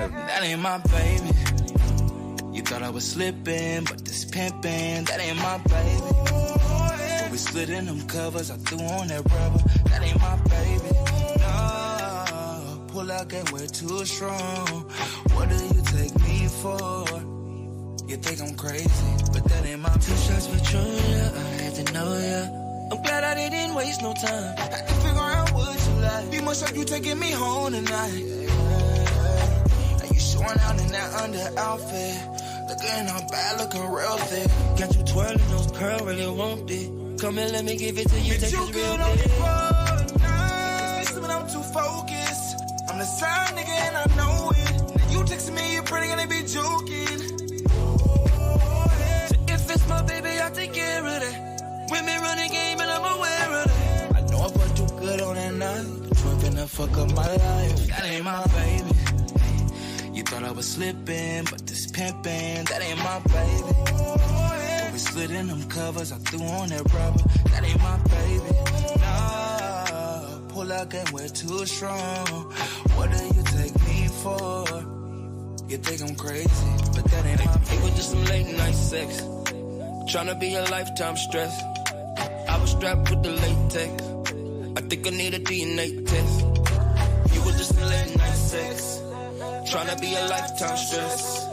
That ain't my baby. You thought I was slipping, but this pimpin', that ain't my baby. When we slid in them covers, I threw on that rubber. That ain't my baby. No, pull out game way too strong. What do you take me for? You think I'm crazy, but that ain't my 2 shots for Julia, I had to know ya. I'm glad I didn't waste no time. I had to figure out what you like. Be much like you taking me home tonight. And you showing out in that under outfit. Looking all bad, looking real thick. Got you twirling those curls, really want it. Come and let me give it to you. Take you good on the phone, nice, but I'm too focused. I'm the side nigga and I know it. Now you texting me, you're pretty gonna be joking. So if it's my baby, I'll take care of that. Women run the game and I'm aware of that. I know I put you good on that night. But you finna fuck up my life. That ain't my baby. You thought I was slipping, but this pimpin', that ain't my baby. When we slid in them covers, I threw on that rubber. That ain't my baby. No, pull out game way too strong. What do you take me for? You think I'm crazy, but that ain't my baby. It was just some late night sex, tryna be a lifetime stress. I was strapped with the latex. I think I need a DNA test. You was just some late night sex, tryna be a lifetime stress.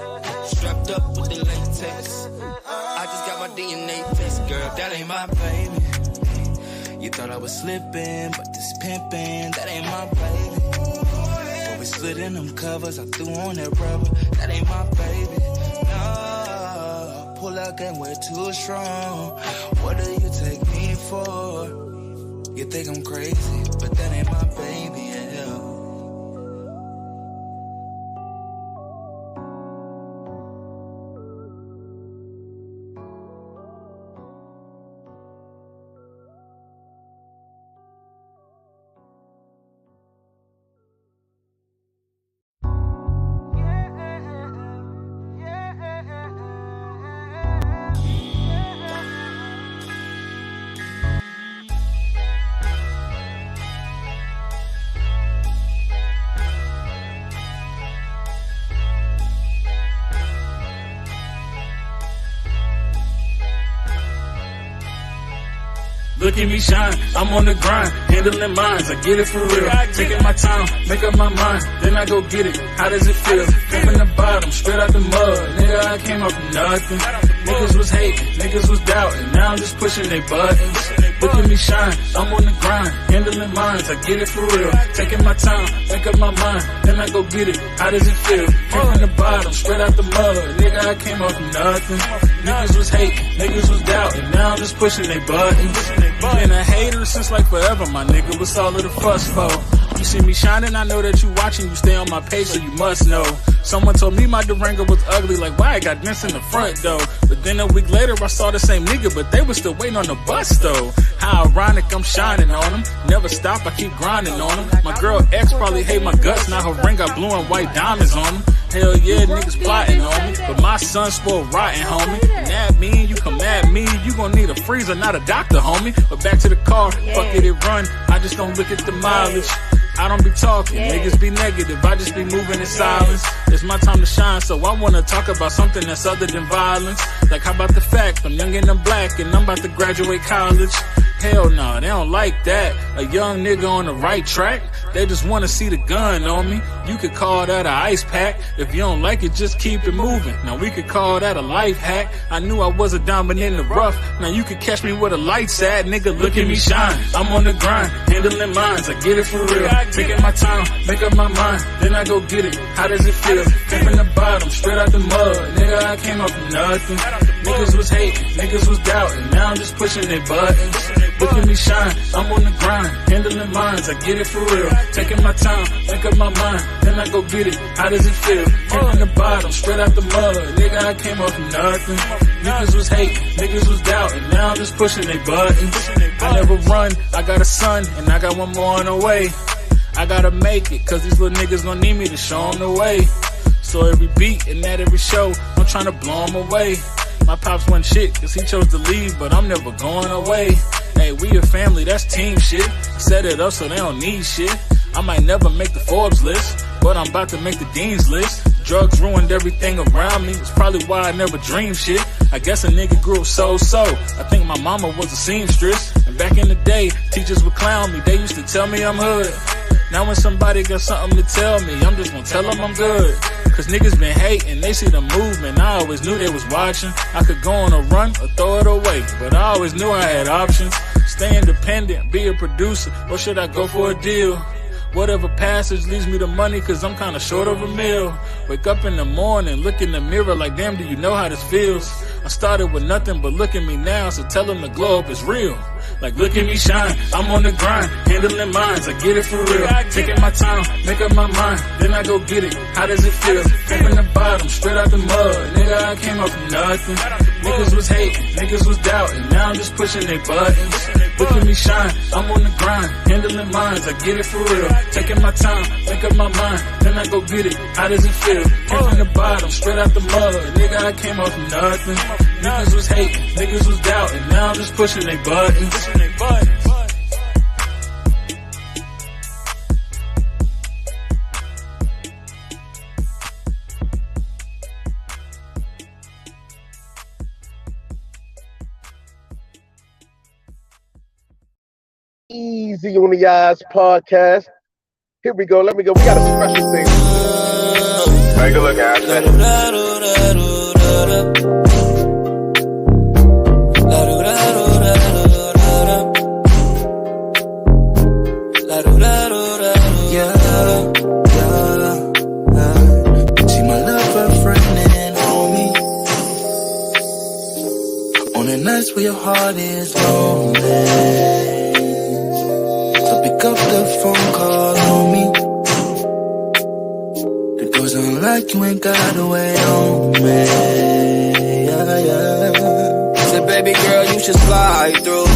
Strapped up with the latex. I just got my DNA test, girl. That ain't my baby. You thought I was slipping, but this pimpin', that ain't my baby. When we slid in them covers, I threw on that rubber. That ain't my baby. No, pull out game way too strong. What do you take me for? You think I'm crazy, but that ain't my baby, yeah. Look at me shine, I'm on the grind, handling mines, I get it for real. Taking my time, make up my mind, then I go get it. How does it feel? Came from the bottom, straight out the mud. Nigga, I came up from nothing. Niggas was hating, niggas was doubting. Now I'm just pushing they buttons. Look at me shine, I'm on the grind, handling mines, I get it for real. Taking my time, make up my mind, then I go get it. How does it feel? Came from the bottom, straight out the mud. Nigga, I came up from nothing. Niggas was hating, niggas was doubting. Now I'm just pushing they buttons. Been a hater since like forever, my nigga. What's all of the fuss for? You see me shining, I know that you watching. You stay on my page, so you must know. Someone told me my Durango was ugly, like why I got dents in the front though. But then a week later I saw the same nigga, but they was still waiting on the bus though. How ironic, I'm shining on them. Never stop, I keep grinding on them. My girl ex probably hate my guts, now her ring got blue and white diamonds on them. Hell yeah, niggas plotting on me, but my son spoiled rotten, homie. And that mean you come at me, you gon' need a freezer, not a doctor, homie. But back to the car, fuck it run. I just don't look at the mileage. I don't be talking, niggas be negative, I just be moving in silence. It's my time to shine, so I wanna talk about something that's other than violence. Like how about the fact I'm young and I'm black and I'm about to graduate college. Hell no, they don't like that. A young nigga on the right track, they just wanna see the gun on me. You could call that a ice pack. If you don't like it, just keep it moving. Now we could call that a life hack. I knew I was a diamond in the rough. Now you could catch me where the lights at, nigga. Look at me shine. I'm on the grind, handling mines. I get it for real. Taking my time, make up my mind, then I go get it. How does it feel? Came from the bottom, straight out the mud. Nigga, I came up from nothing. Niggas was hating, niggas was doubting. Now I'm just pushing their buttons. Look at me shine, I'm on the grind, handling mines, I get it for real. Taking my time, make up my mind, then I go get it. How does it feel? Came from the bottom, straight out the mud. Nigga, I came up from nothing. Niggas was hating, niggas was doubting. Now I'm just pushing their buttons. I never run, I got a son, and I got one more on the way. I gotta make it, cause these little niggas gon' need me to show them the way. So every beat and at every show, I'm tryna blow them away. My pops wasn't shit, cause he chose to leave, but I'm never going away. Hey, we a family, that's team shit. Set it up so they don't need shit. I might never make the Forbes list, but I'm about to make the dean's list. Drugs ruined everything around me. It's probably why I never dreamed shit. I guess a nigga grew up so. I think my mama was a seamstress. And back in the day, teachers would clown me. They used to tell me I'm hood. Now when somebody got something to tell me, I'm just gonna tell them I'm good. Cause niggas been hating, they see the movement. I always knew they was watching. I could go on a run or throw it away, but I always knew I had options. Stay independent, be a producer, or should I go for a deal? Whatever passage leads me to money, cause I'm kinda short of a meal. Wake up in the morning, look in the mirror like, damn, do you know how this feels? I started with nothing, but look at me now, so tell them the glow up is real. Like, look at me shine, I'm on the grind, handling minds, I get it for real. Taking my time, make up my mind, then I go get it. How does it feel? Came from the bottom, straight out the mud. Nigga, I came up from nothing. Niggas was hating, niggas was doubting, now I'm just pushing their buttons. Look at me shine, I'm on the grind, handling minds, I get it for real. Taking my time, make up my mind, then I go get it. How does it feel? Came from the bottom, straight out the mud. Nigga, I came up from nothing. Niggas was hating, niggas was doubting, now I'm just pushing their buttons. Easy on the Eyes podcast. Here we go. Let me go. We got a special thing. Take a look at it. See my lover, friend, and homie. On the nights where your heart is lonely. Pick up the phone, call on me. The doors unlocked, you ain't gotta wait on me. Said, baby girl, you should slide through.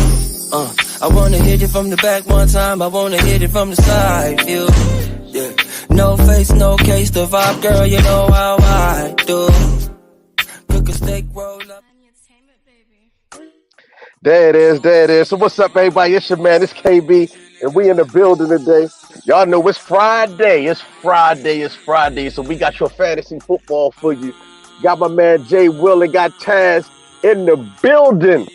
I wanna hit it from the back one time, I wanna hit it from the side view. Yeah, no face, no case, the vibe, girl, you know how I do. Cook a steak, roll up. There it is. So what's up, everybody? It's your man, it's KB. And we in the building today. Y'all know it's Friday. It's Friday. So we got your fantasy football for you. Got my man Jay Will and got Tez in the building.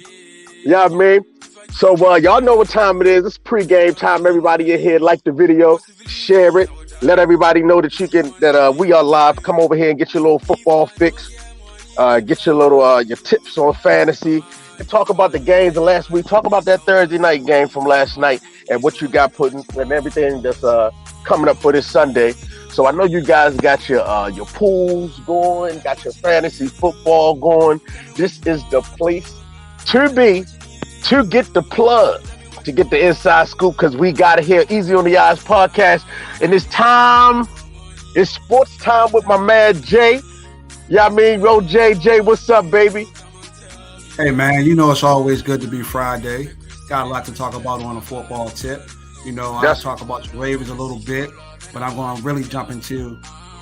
You know what I mean? So y'all know what time it is. It's pregame time. Everybody in here, like the video, share it. Let everybody know that we are live. Come over here and get your little football fix. Get your little your tips on fantasy. And talk about the games of last week. Talk about that Thursday night game from last night and what you got putting and everything that's coming up for this Sunday. So I know you guys got your pools going, got your fantasy football going. This is the place to be to get the plug, to get the inside scoop, because we got it here, Easy on the Eyes podcast. And it's sports time with my man Jay. Yeah, I mean, yo, Jay, what's up, baby? Hey, man, you know it's always good to be Friday. Got a lot to talk about on a football tip. You know, I'll talk about the Ravens a little bit, but I'm going to really jump into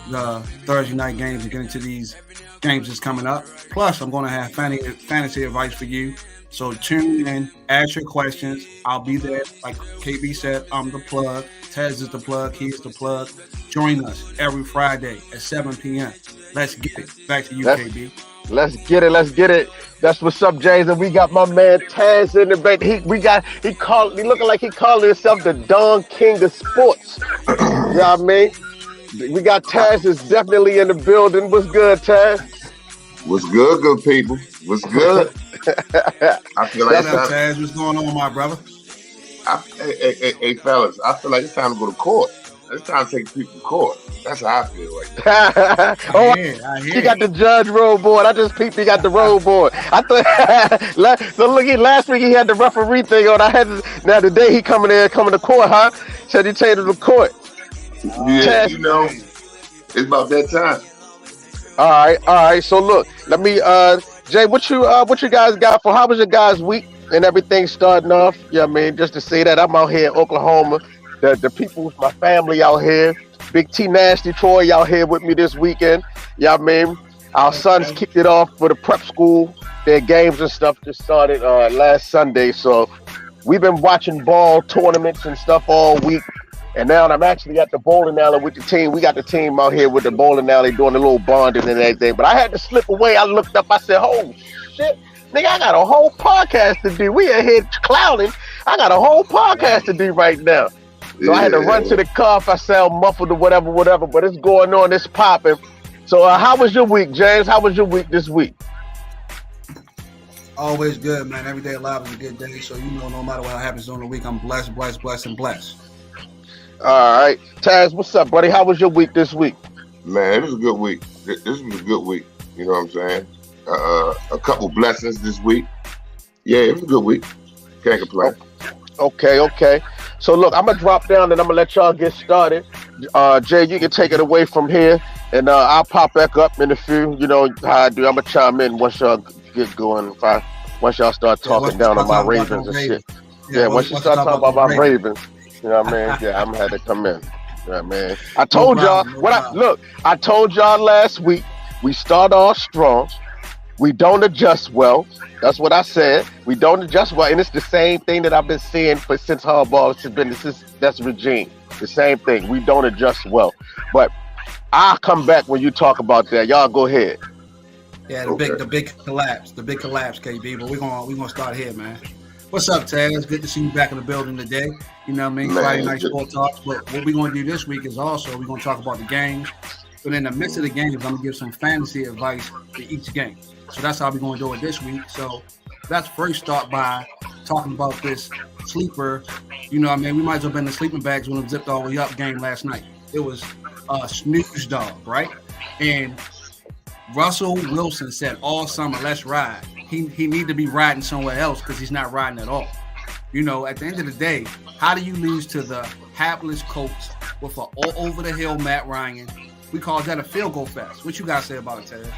the Thursday night games and get into these games that's coming up. Plus, I'm going to have fantasy advice for you. So tune in, ask your questions. I'll be there. Like KB said, I'm the plug. Tez is the plug. He's the plug. Join us every Friday at 7 p.m. Let's get it. Back to you, KB. Let's get it. That's what's up, Jays. And we got my man Taz in the back. He looking like he calling himself the Don King of Sports. You know what I mean? We got Taz is definitely in the building. What's good, Taz? What's good people? What's good? I feel like Taz, what's going on, my brother? Hey, fellas, I feel like it's time to go to court. It's time to take people to court. That's how I feel right now. He got the judge roll board. I just peeped he got the roll board. I thought so look, last week he had the referee thing on. Now today he coming to court, huh? Said he changed to the court. Yeah, you know, it's about that time. All right. So look, let me Jay, what you guys got for how was your guys' week and everything starting off? Yeah, I mean, just to say that I'm out here in Oklahoma. The people, my family out here. Big T Nasty Troy out here with me this weekend. Yeah, I mean, our sons kicked it off for the prep school. Their games and stuff just started last Sunday. So we've been watching ball tournaments and stuff all week. And now I'm actually at the bowling alley with the team. We got the team out here with the bowling alley doing a little bonding and everything. But I had to slip away. I looked up. I said, "Oh shit, nigga, I got a whole podcast to do. We are here clowning. I got a whole podcast to do right now." So I had to run to the car if I sound muffled or whatever. But it's going on. It's popping. So how was your week, James? How was your week this week? Always good, man. Every day alive is a good day. So, no matter what happens during the week, I'm blessed. All right. Taz, what's up, buddy? How was your week this week? Man, it was a good week. This was a good week. You know what I'm saying? A couple blessings this week. Yeah, it was a good week. Can't complain. Okay. So, look, I'm going to drop down and I'm going to let y'all get started. Jay, you can take it away from here. And I'll pop back up in a few. You know how I do. I'm going to chime in once y'all get going. Once y'all start talking down on my Ravens and shit. Yeah, once you start talking about my Ravens. You know what I mean? Yeah, I'm gonna have to come in. You know what I mean? I told y'all I told y'all last week, we start off strong. We don't adjust well. That's what I said. We don't adjust well. And it's the same thing that I've been seeing since Harbaugh has been that's regime. The same thing. We don't adjust well. But I'll come back when you talk about that. Y'all go ahead. Yeah, the big collapse, KB. But we're gonna start here, man. What's up, Taz? Good to see you back in the building today. You know what I mean? Friday night sport talks. But what we're going to do this week is also we're going to talk about the games. But in the midst of the games, I'm going to give some fantasy advice for each game. So that's how we're going to do it this week. So let's first start by talking about this sleeper. You know what I mean? We might as well have been in the sleeping bags when it zipped all the way up game last night. It was a snooze dog, right? And Russell Wilson said all summer, let's ride. He need to be riding somewhere else because he's not riding at all. At the end of the day, how do you lose to the hapless Colts with an all-over-the-hill Matt Ryan? We call that a field goal fest. What you guys say about it, Ted?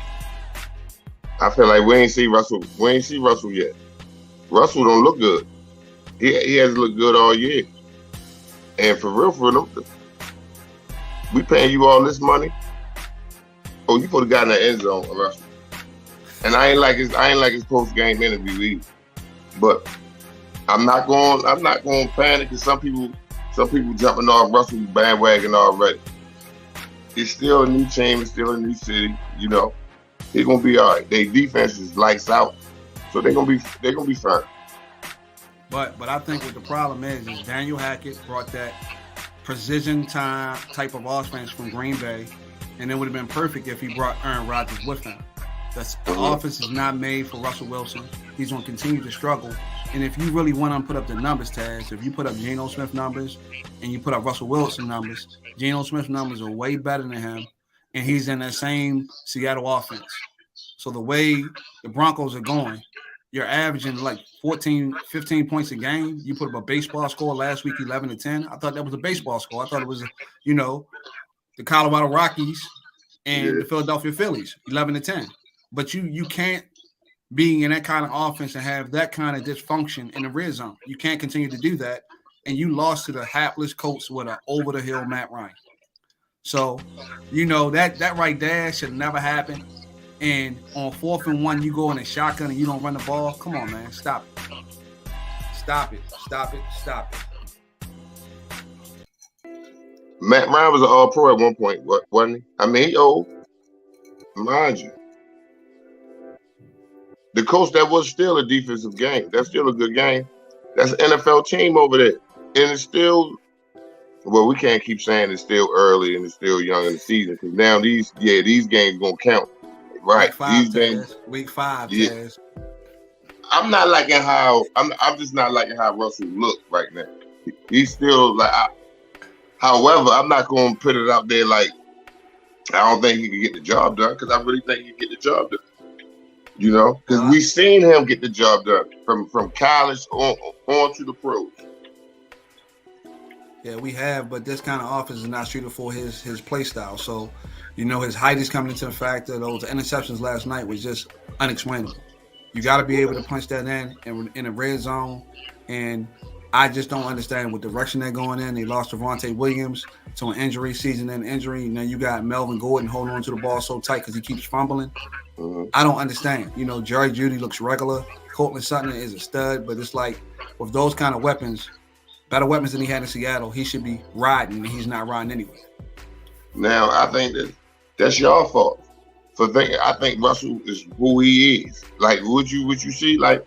I feel like we ain't see Russell yet. Russell don't look good. He hasn't looked good all year. And for real, we paying you all this money. Oh, you put a guy in the end zone, Russell. And I ain't like his post game interview either. But I'm not going to panic because some people jumping off Russell's bandwagon already. It's still a new team, it's still a new city, They're gonna be all right. Their defense is lights out. So they're gonna be fine. But I think what the problem is Daniel Hackett brought that precision time type of offense from Green Bay, and it would have been perfect if he brought Aaron Rodgers with him. The offense is not made for Russell Wilson. He's going to continue to struggle. And if you really want to put up the numbers, Taz, if you put up Geno Smith numbers and you put up Russell Wilson numbers, Geno Smith numbers are way better than him, and he's in that same Seattle offense. So the way the Broncos are going, you're averaging like 14, 15 points a game. You put up a baseball score last week, 11-10. I thought that was a baseball score. I thought it was, the Colorado Rockies and the Philadelphia Phillies, 11-10. But you can't be in that kind of offense and have that kind of dysfunction in the red zone. You can't continue to do that. And you lost to the hapless Colts with an over-the-hill Matt Ryan. So, that right there should never happen. And on 4th and 1, you go in a shotgun and you don't run the ball. Come on, man. Stop it. Stop it. Matt Ryan was an all-pro at one point, wasn't he? I mean, he old. Mind you. The Colts, that was still a defensive game. That's still a good game. That's an NFL team over there. And it's still, we can't keep saying it's still early and it's still young in the season because now these games going to count. Right. These games. Week 5, yeah. Taz. I'm just not liking how Russell look right now. He's still like, however, I'm not going to put it out there like, I don't think he can get the job done because I really think he can get the job done. Because we've seen him get the job done from college on to the pros. Yeah, we have, but this kind of offense is not suited for his play style. So, his height is coming into the factor. Those interceptions last night was just unexplainable. You got to be able to punch that in a red zone, and I just don't understand what direction they're going in. They lost Javonte Williams to an injury, season-end injury. Now you got Melvin Gordon holding on to the ball so tight because he keeps fumbling. I don't understand. Jerry Jeudy looks regular. Courtland Sutton is a stud, but it's like with those kind of weapons, better weapons than he had in Seattle, he should be riding, and he's not riding anyway. Now, I think that's your fault for thinking. I think Russell is who he is. Like, would you see? Like,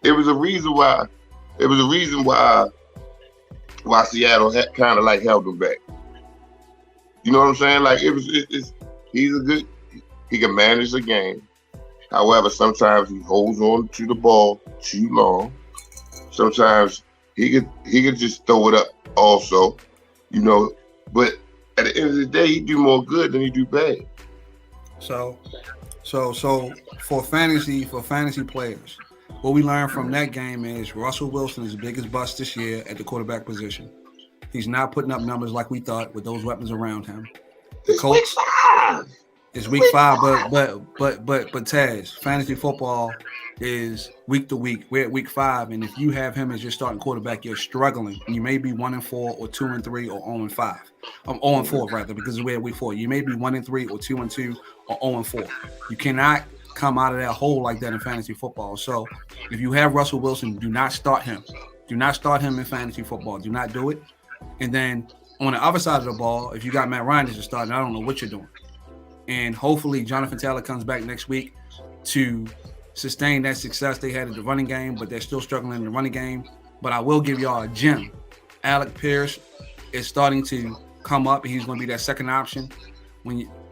it was a reason why. It was a reason why Seattle had kind of like held him back. You know what I'm saying? Like, he's a good. He can manage the game. However, sometimes he holds on to the ball too long. Sometimes he could just throw it up also, you know. But at the end of the day, he do more good than he do bad. So for fantasy players, what we learned from that game is Russell Wilson is the biggest bust this year at the quarterback position. He's not putting up numbers like we thought with those weapons around him. It's week 5. It's week 5, but Tez, fantasy football is week to week. We're at week 5, and if you have him as your starting quarterback, you're struggling. You may be 1-4 or 2-3 or 0-5. 0-4 rather, because we're at week 4. You may be 1-3 or 2-2 or 0-4. You cannot come out of that hole like that in fantasy football. So if you have Russell Wilson, do not start him. Do not start him in fantasy football. Do not do it. And then on the other side of the ball, if you got Matt Ryan as your starter, I don't know what you're doing. And hopefully Jonathan Taylor comes back next week to sustain that success they had at the running game, but they're still struggling in the running game. But I will give y'all a gem. Alec Pierce is starting to come up, and he's going to be that second option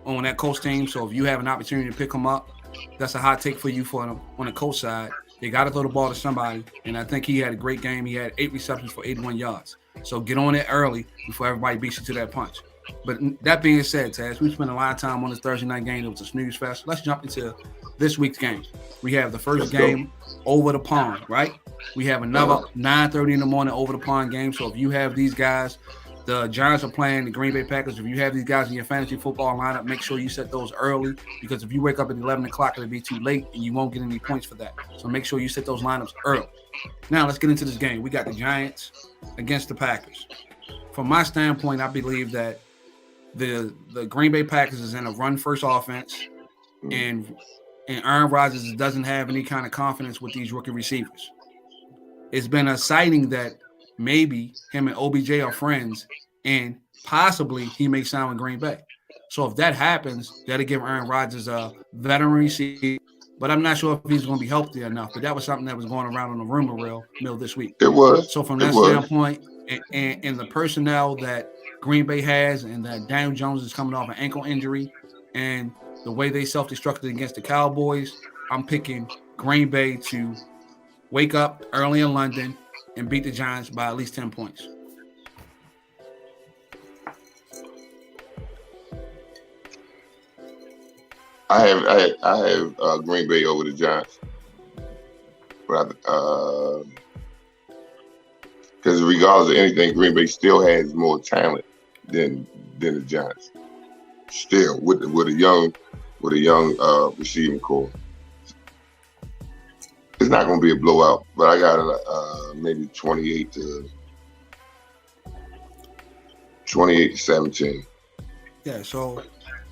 on that Colts team. So if you have an opportunity to pick him up, that's a hot take for you on the Colts side. They got to throw the ball to somebody, and I think he had a great game. He had 8 receptions for 81 yards. So get on it early before everybody beats you to that punch. But that being said, Taz, we spent a lot of time on this Thursday night game. It was a snooze fest. Let's jump into this week's game. We have the first game over the pond, right? We have another 9:30 in the morning over the pond game. So if you have these guys, the Giants are playing the Green Bay Packers. If you have these guys in your fantasy football lineup, make sure you set those early, because if you wake up at 11 o'clock, it'll be too late and you won't get any points for that. So make sure you set those lineups early. Now let's get into this game. We got the Giants against the Packers. From my standpoint, I believe that the Green Bay Packers is in a run-first offense, and Aaron Rodgers doesn't have any kind of confidence with these rookie receivers. It's been a sighting that maybe him and OBJ are friends, and possibly he may sign with Green Bay. So if that happens, that'll give Aaron Rodgers a veteran receiver. But I'm not sure if he's going to be healthy enough. But that was something that was going around on the rumor mill this week. It was. So from that standpoint, and the personnel that Green Bay has, and that Daniel Jones is coming off an ankle injury, and the way they self-destructed against the Cowboys, I'm picking Green Bay to wake up early in London and beat the Giants by at least 10 points. I have Green Bay over the Giants, but because regardless of anything, Green Bay still has more talent than the Giants. Still with a young receiving core. It's not going to be a blowout, but I got maybe 28 to 17. Yeah, so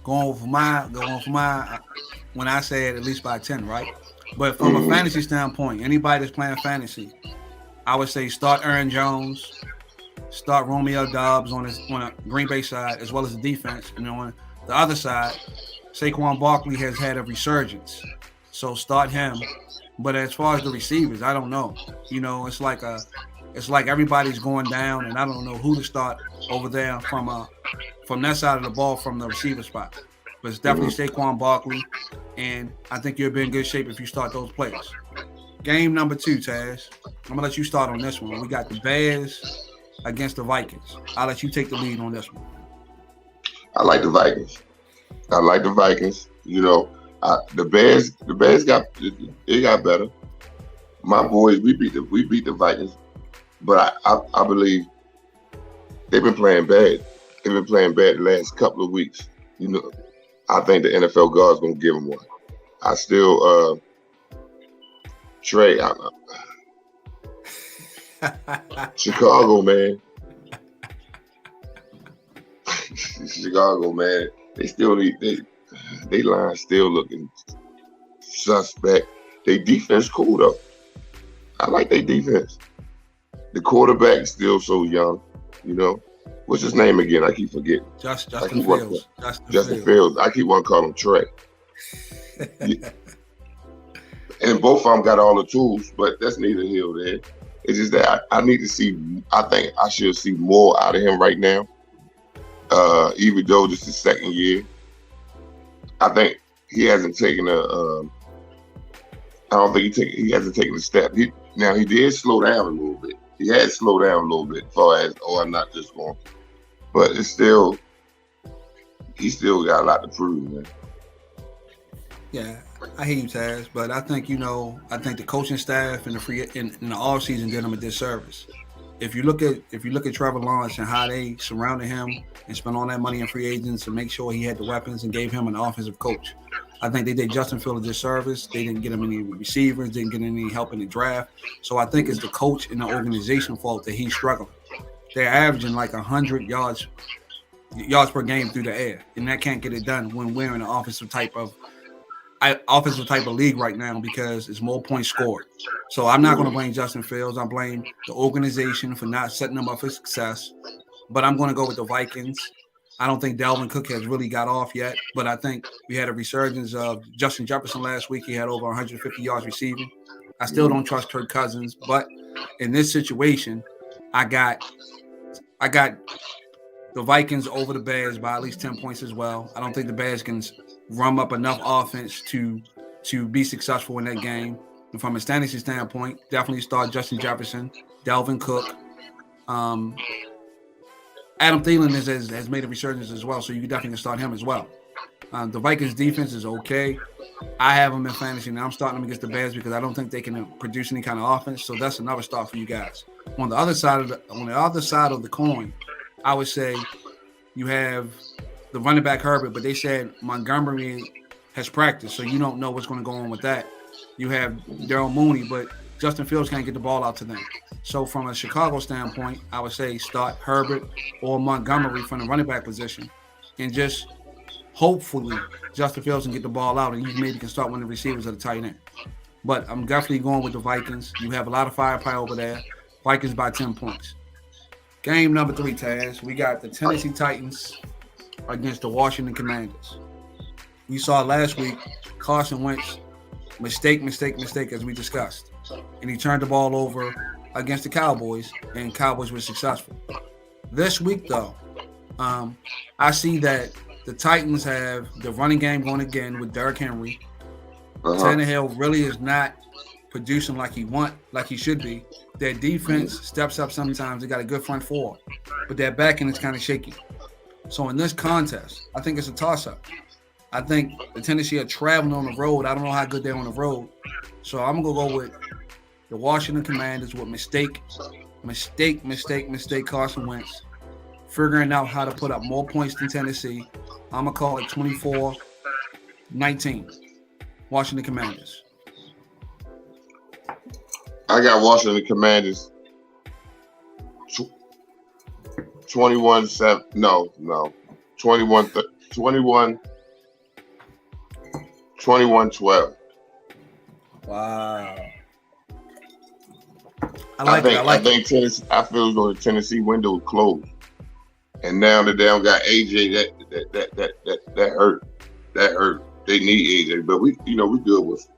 going for my when I said at least by 10, right? But from a fantasy standpoint, anybody that's playing fantasy, I would say start Aaron Jones, start Romeo Doubs on a Green Bay side, as well as the defense. And on the other side, Saquon Barkley has had a resurgence, so start him. But as far as the receivers, I don't know. You know, it's like everybody's going down, and I don't know who to start over there from that side of the ball from the receiver spot. But it's definitely Saquon Barkley, and I think you'll be in good shape if you start those players. Game number 2, Taz. I'm going to let you start on this one. We got the Bears against the Vikings. I'll let you take the lead on this one. I like the Vikings. You know, the Bears got better. My boys, we beat the Vikings, but I believe they've been playing bad. They've been playing bad the last couple of weeks. You know, I think the NFL God's gonna give them one. I still Trey. Chicago, man. Chicago, man. They still need they line still looking suspect. They defense cool though. I like their defense. The quarterback's still so young, you know. What's his name again? I keep forgetting. Justin Fields. Justin Fields. I keep wanting to call him Trey. Yeah. And both of them got all the tools, but that's neither here nor there. It's just that I need to see. I think I should see more out of him right now. Even though this is his second year, I think he hasn't taken a. I don't think he hasn't taken a step. He did slow down a little bit. He had slowed down a little bit as far as, I'm not just going. But it's still, he still got a lot to prove, man. Yeah, I hear you, Taz, but I think the coaching staff and in the off season did him a disservice. If you look at Trevor Lawrence and how they surrounded him and spent all that money in free agents to make sure he had the weapons and gave him an offensive coach, I think they did Justin Fields a disservice. They didn't get him any receivers, didn't get any help in the draft. So I think it's the coach and the organization fault that he's struggling. They're averaging like 100 yards per game through the air, and that can't get it done when we're in an offensive type of league right now because it's more points scored. So I'm not going to blame Justin Fields. I blame the organization for not setting them up for success. But I'm going to go with the Vikings. I don't think Dalvin Cook has really got off yet, but I think we had a resurgence of Justin Jefferson last week. He had over 150 yards receiving. I still don't trust Kirk Cousins, but in this situation, I got the Vikings over the Bears by at least 10 points as well. I don't think the Bears can run up enough offense to be successful in that game. And from a fantasy standpoint, definitely start Justin Jefferson, Dalvin Cook. Adam Thielen has made a resurgence as well, so you can definitely start him as well. The Vikings defense is okay. I have them in fantasy, and I'm starting them against the Bears because I don't think they can produce any kind of offense. So that's another start for you guys. On the other side of the coin, I would say you have the running back Herbert, but they said Montgomery has practiced, so you don't know what's going to go on with that. You have Daryl Mooney, but Justin Fields can't get the ball out to them. So from a Chicago standpoint, I would say start Herbert or Montgomery from the running back position and just hopefully Justin Fields can get the ball out and you maybe can start one of the receivers at the tight end. But I'm definitely going with the Vikings. You have a lot of firepower over there. Vikings by 10 points. Game number 3, Taz. We got the Tennessee Titans against the Washington Commanders. We saw last week Carson Wentz mistake as we discussed. And he turned the ball over against the Cowboys, and Cowboys were successful. This week, though, I see that the Titans have the running game going again with Derrick Henry. Tannehill really is not producing like he should be. Their defense steps up sometimes. They got a good front four, but their back end is kind of shaky. So in this contest, I think it's a toss-up. I think the Tennessee are traveling on the road. I don't know how good they're on the road. So I'm going to go with the Washington Commanders with mistake Carson Wentz, figuring out how to put up more points than Tennessee. I'm going to call it 24-19, Washington Commanders. I got Washington Commanders 21-7. No. 21-12. Wow. I think Tennessee. I feel as though the Tennessee window is closed, and now that they don't got AJ, that hurt. That hurt. They need AJ, but we good with.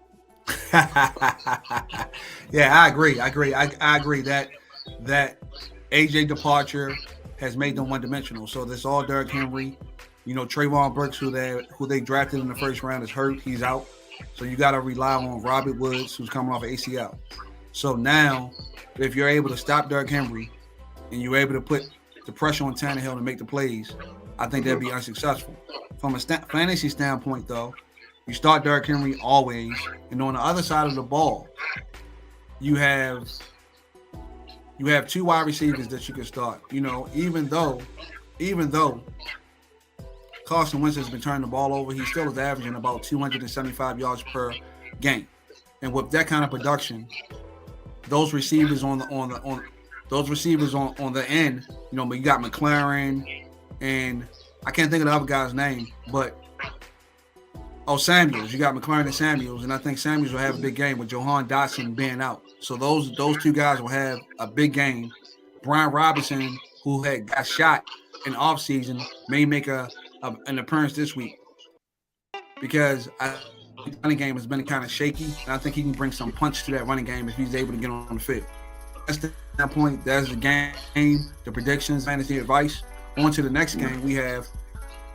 Yeah, I agree. I agree that AJ departure has made them one-dimensional. So this all Derrick Henry. Trayvon Burks, who they drafted in the first round, is hurt. He's out. So you got to rely on Robert Woods, who's coming off of ACL. So now, if you're able to stop Derrick Henry and you're able to put the pressure on Tannehill to make the plays, I think that'd be unsuccessful. From a fantasy standpoint, though, you start Derrick Henry always, and on the other side of the ball, you have 2 wide receivers that you can start. Even though Carson Wentz has been turning the ball over, he still is averaging about 275 yards per game. And with that kind of production, those receivers on the end, but you got McLaren and I can't think of the other guy's name, but Oh, Samuels. You got McLaurin and Samuels, and I think Samuels will have a big game with Johan Dotson being out. So those two guys will have a big game. Brian Robinson, who got shot in offseason, may make an appearance this week because the running game has been kind of shaky, and I think he can bring some punch to that running game if he's able to get on the field. That's that point. That's the game, the predictions, fantasy advice. On to the next game, we have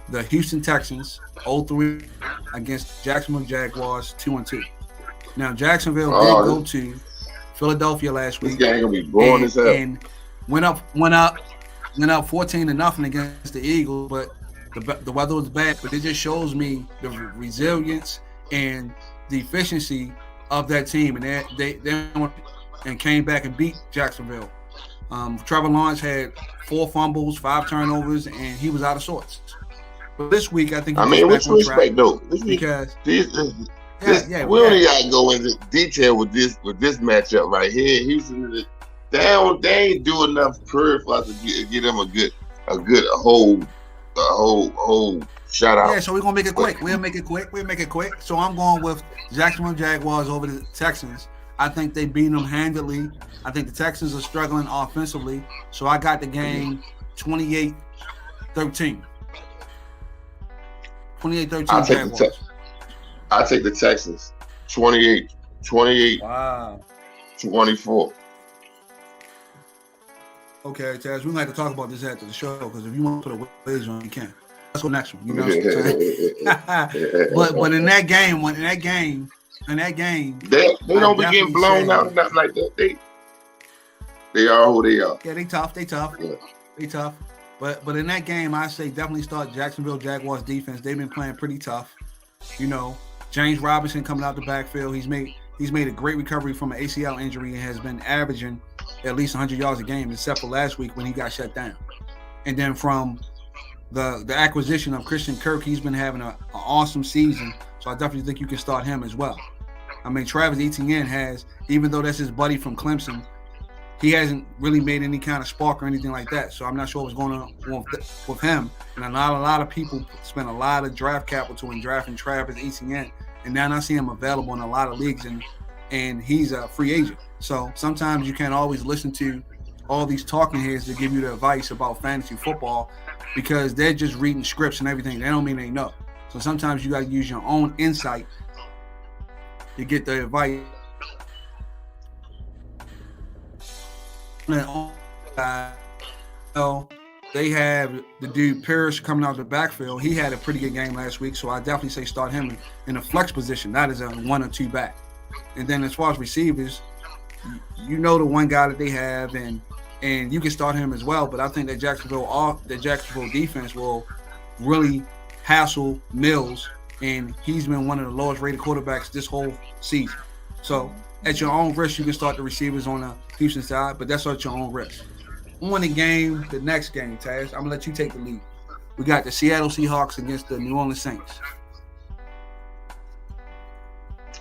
the Houston Texans 0-3 against Jacksonville Jaguars 2-2. Now Jacksonville did go to Philadelphia last week. This game gonna be boring as hell. And went up 14-0 against the Eagles, but the weather was bad. But it just shows me the resilience and the efficiency of that team, and they went and came back and beat Jacksonville. Trevor Lawrence had 4 fumbles, 5 turnovers, and he was out of sorts. But this week, I think. What's respect though? Because we don't gotta go into detail with this matchup right here. Houston, they ain't do enough period for us to get them a whole shout out. Yeah, so we're gonna make it quick. We'll make it quick. So I'm going with Jacksonville Jaguars over the Texans. I think they beat them handily. I think the Texans are struggling offensively. So I got the game 28-13. 28-13 Jaguars. I take the Texans 28. Wow. 24. Okay, Taz, we're going to have to talk about this after the show because if you want to put a wager on, you can. Let's go next one. You know what I'm saying? but in that game, they don't be getting blown out and nothing like that. They are who they are. Yeah, they tough. Yeah. They tough. But in that game, I say definitely start Jacksonville Jaguars defense. They've been playing pretty tough. You know, James Robinson coming out the backfield. He's made a great recovery from an ACL injury and has been averaging at least 100 yards a game, except for last week when he got shut down. And then from the acquisition of Christian Kirk, he's been having an awesome season. So I definitely think you can start him as well. I mean, Travis Etienne has, even though that's his buddy from Clemson, he hasn't really made any kind of spark or anything like that. So I'm not sure what's going on with him. And a lot of people spent a lot of draft capital in drafting Travis Etienne. And now I see him available in a lot of leagues, and he's a free agent. So sometimes you can't always listen to all these talking heads to give you the advice about fantasy football because they're just reading scripts and everything. They don't mean they know. So sometimes you got to use your own insight to get the advice. They have the dude Parrish coming out the backfield. He had a pretty good game last week, so I definitely say start him in a flex position, not as a 1 or 2 back. And then as far as receivers, you know the one guy that they have, and you can start him as well. But I think that Jacksonville defense will really hassle Mills, and he's been one of the lowest rated quarterbacks this whole season. So at your own risk, you can start the receivers on the Houston side, but that's at your own risk. On the next game, Taz, I'm going to let you take the lead. We got the Seattle Seahawks against the New Orleans Saints.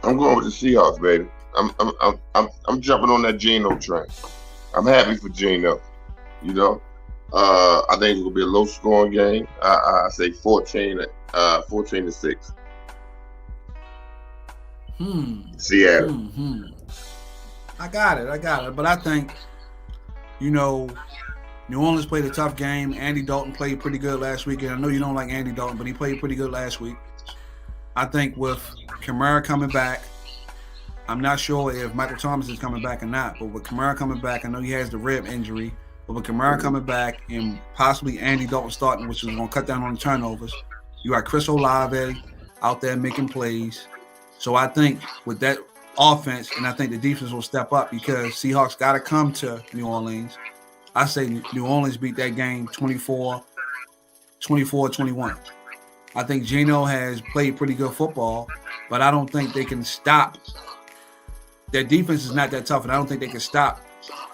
I'm going with the Seahawks, baby. I'm jumping on that Geno train. I'm happy for Geno. You know, I think it's going to be a low-scoring game. I say 14-6. Seattle. I got it. But I think, you know, New Orleans played a tough game. Andy Dalton played pretty good last week. And I know you don't like Andy Dalton, but he played pretty good last week. I think with Kamara coming back, I'm not sure if Michael Thomas is coming back or not. But with Kamara coming back, I know he has the rib injury. But with Kamara coming back and possibly Andy Dalton starting, which is going to cut down on the turnovers, you got Chris Olave out there making plays. So I think with that offense, and I think the defense will step up because Seahawks got to come to New Orleans. I say New Orleans beat that game 24-21. I think Geno has played pretty good football, but I don't think they can stop. Their defense is not that tough, and I don't think they can stop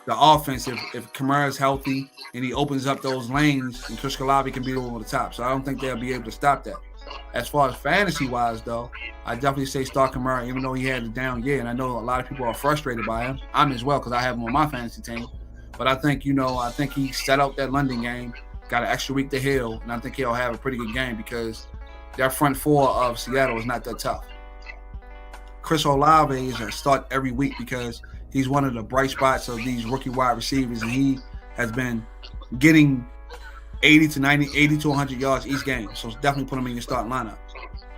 the offense if Kamara is healthy and he opens up those lanes and Chris Olave can be over the top. So I don't think they'll be able to stop that. As far as fantasy-wise, though, I definitely say start Kamara, even though he had a down year, and I know a lot of people are frustrated by him. I'm as well because I have him on my fantasy team. But I think he set out that London game, got an extra week to heal, and I think he'll have a pretty good game because that front four of Seattle is not that tough. Chris Olave is a start every week because he's one of the bright spots of these rookie wide receivers, and he has been getting 80 to 90, 80 to 100 yards each game. So definitely put him in your starting lineup.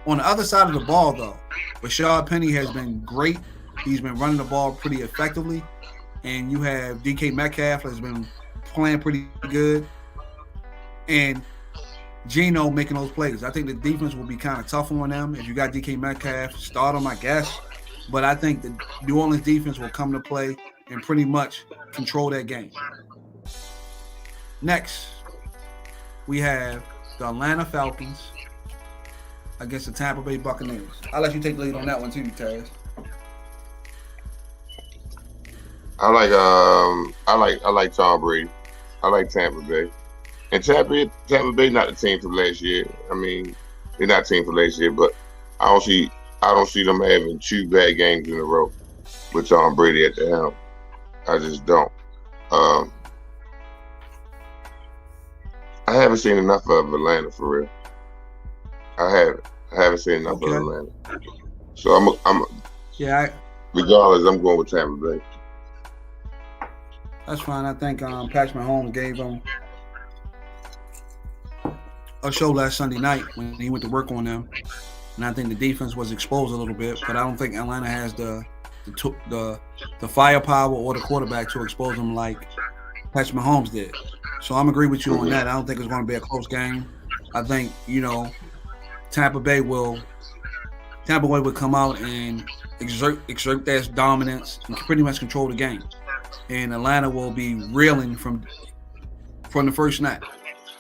On the other side of the ball, though, Rashad Penny has been great. He's been running the ball pretty effectively. And you have DK Metcalf has been playing pretty good. And Geno making those plays. I think the defense will be kind of tough on them. If you got DK Metcalf, start him, I guess. But I think the New Orleans defense will come to play and pretty much control that game. Next, we have the Atlanta Falcons against the Tampa Bay Buccaneers. I'll let you take the lead on that one too, Tez. I like Tom Brady. I like Tampa Bay. And Tampa Bay not the team from last year. I mean, they're not the team from last year, but I don't see them having 2 bad games in a row with Tom Brady at the helm. I just don't. I haven't seen enough of Atlanta for real. I haven't seen enough of Atlanta. So I'm regardless, I'm going with Tampa Bay. That's fine. I think Patrick Mahomes gave him a show last Sunday night when he went to work on them, and I think the defense was exposed a little bit. But I don't think Atlanta has the firepower or the quarterback to expose them like Patrick Mahomes did. So I'm agree with you on that. I don't think it's going to be a close game. I think Tampa Bay will come out and exert their dominance and pretty much control the game. And Atlanta will be reeling from the first snap.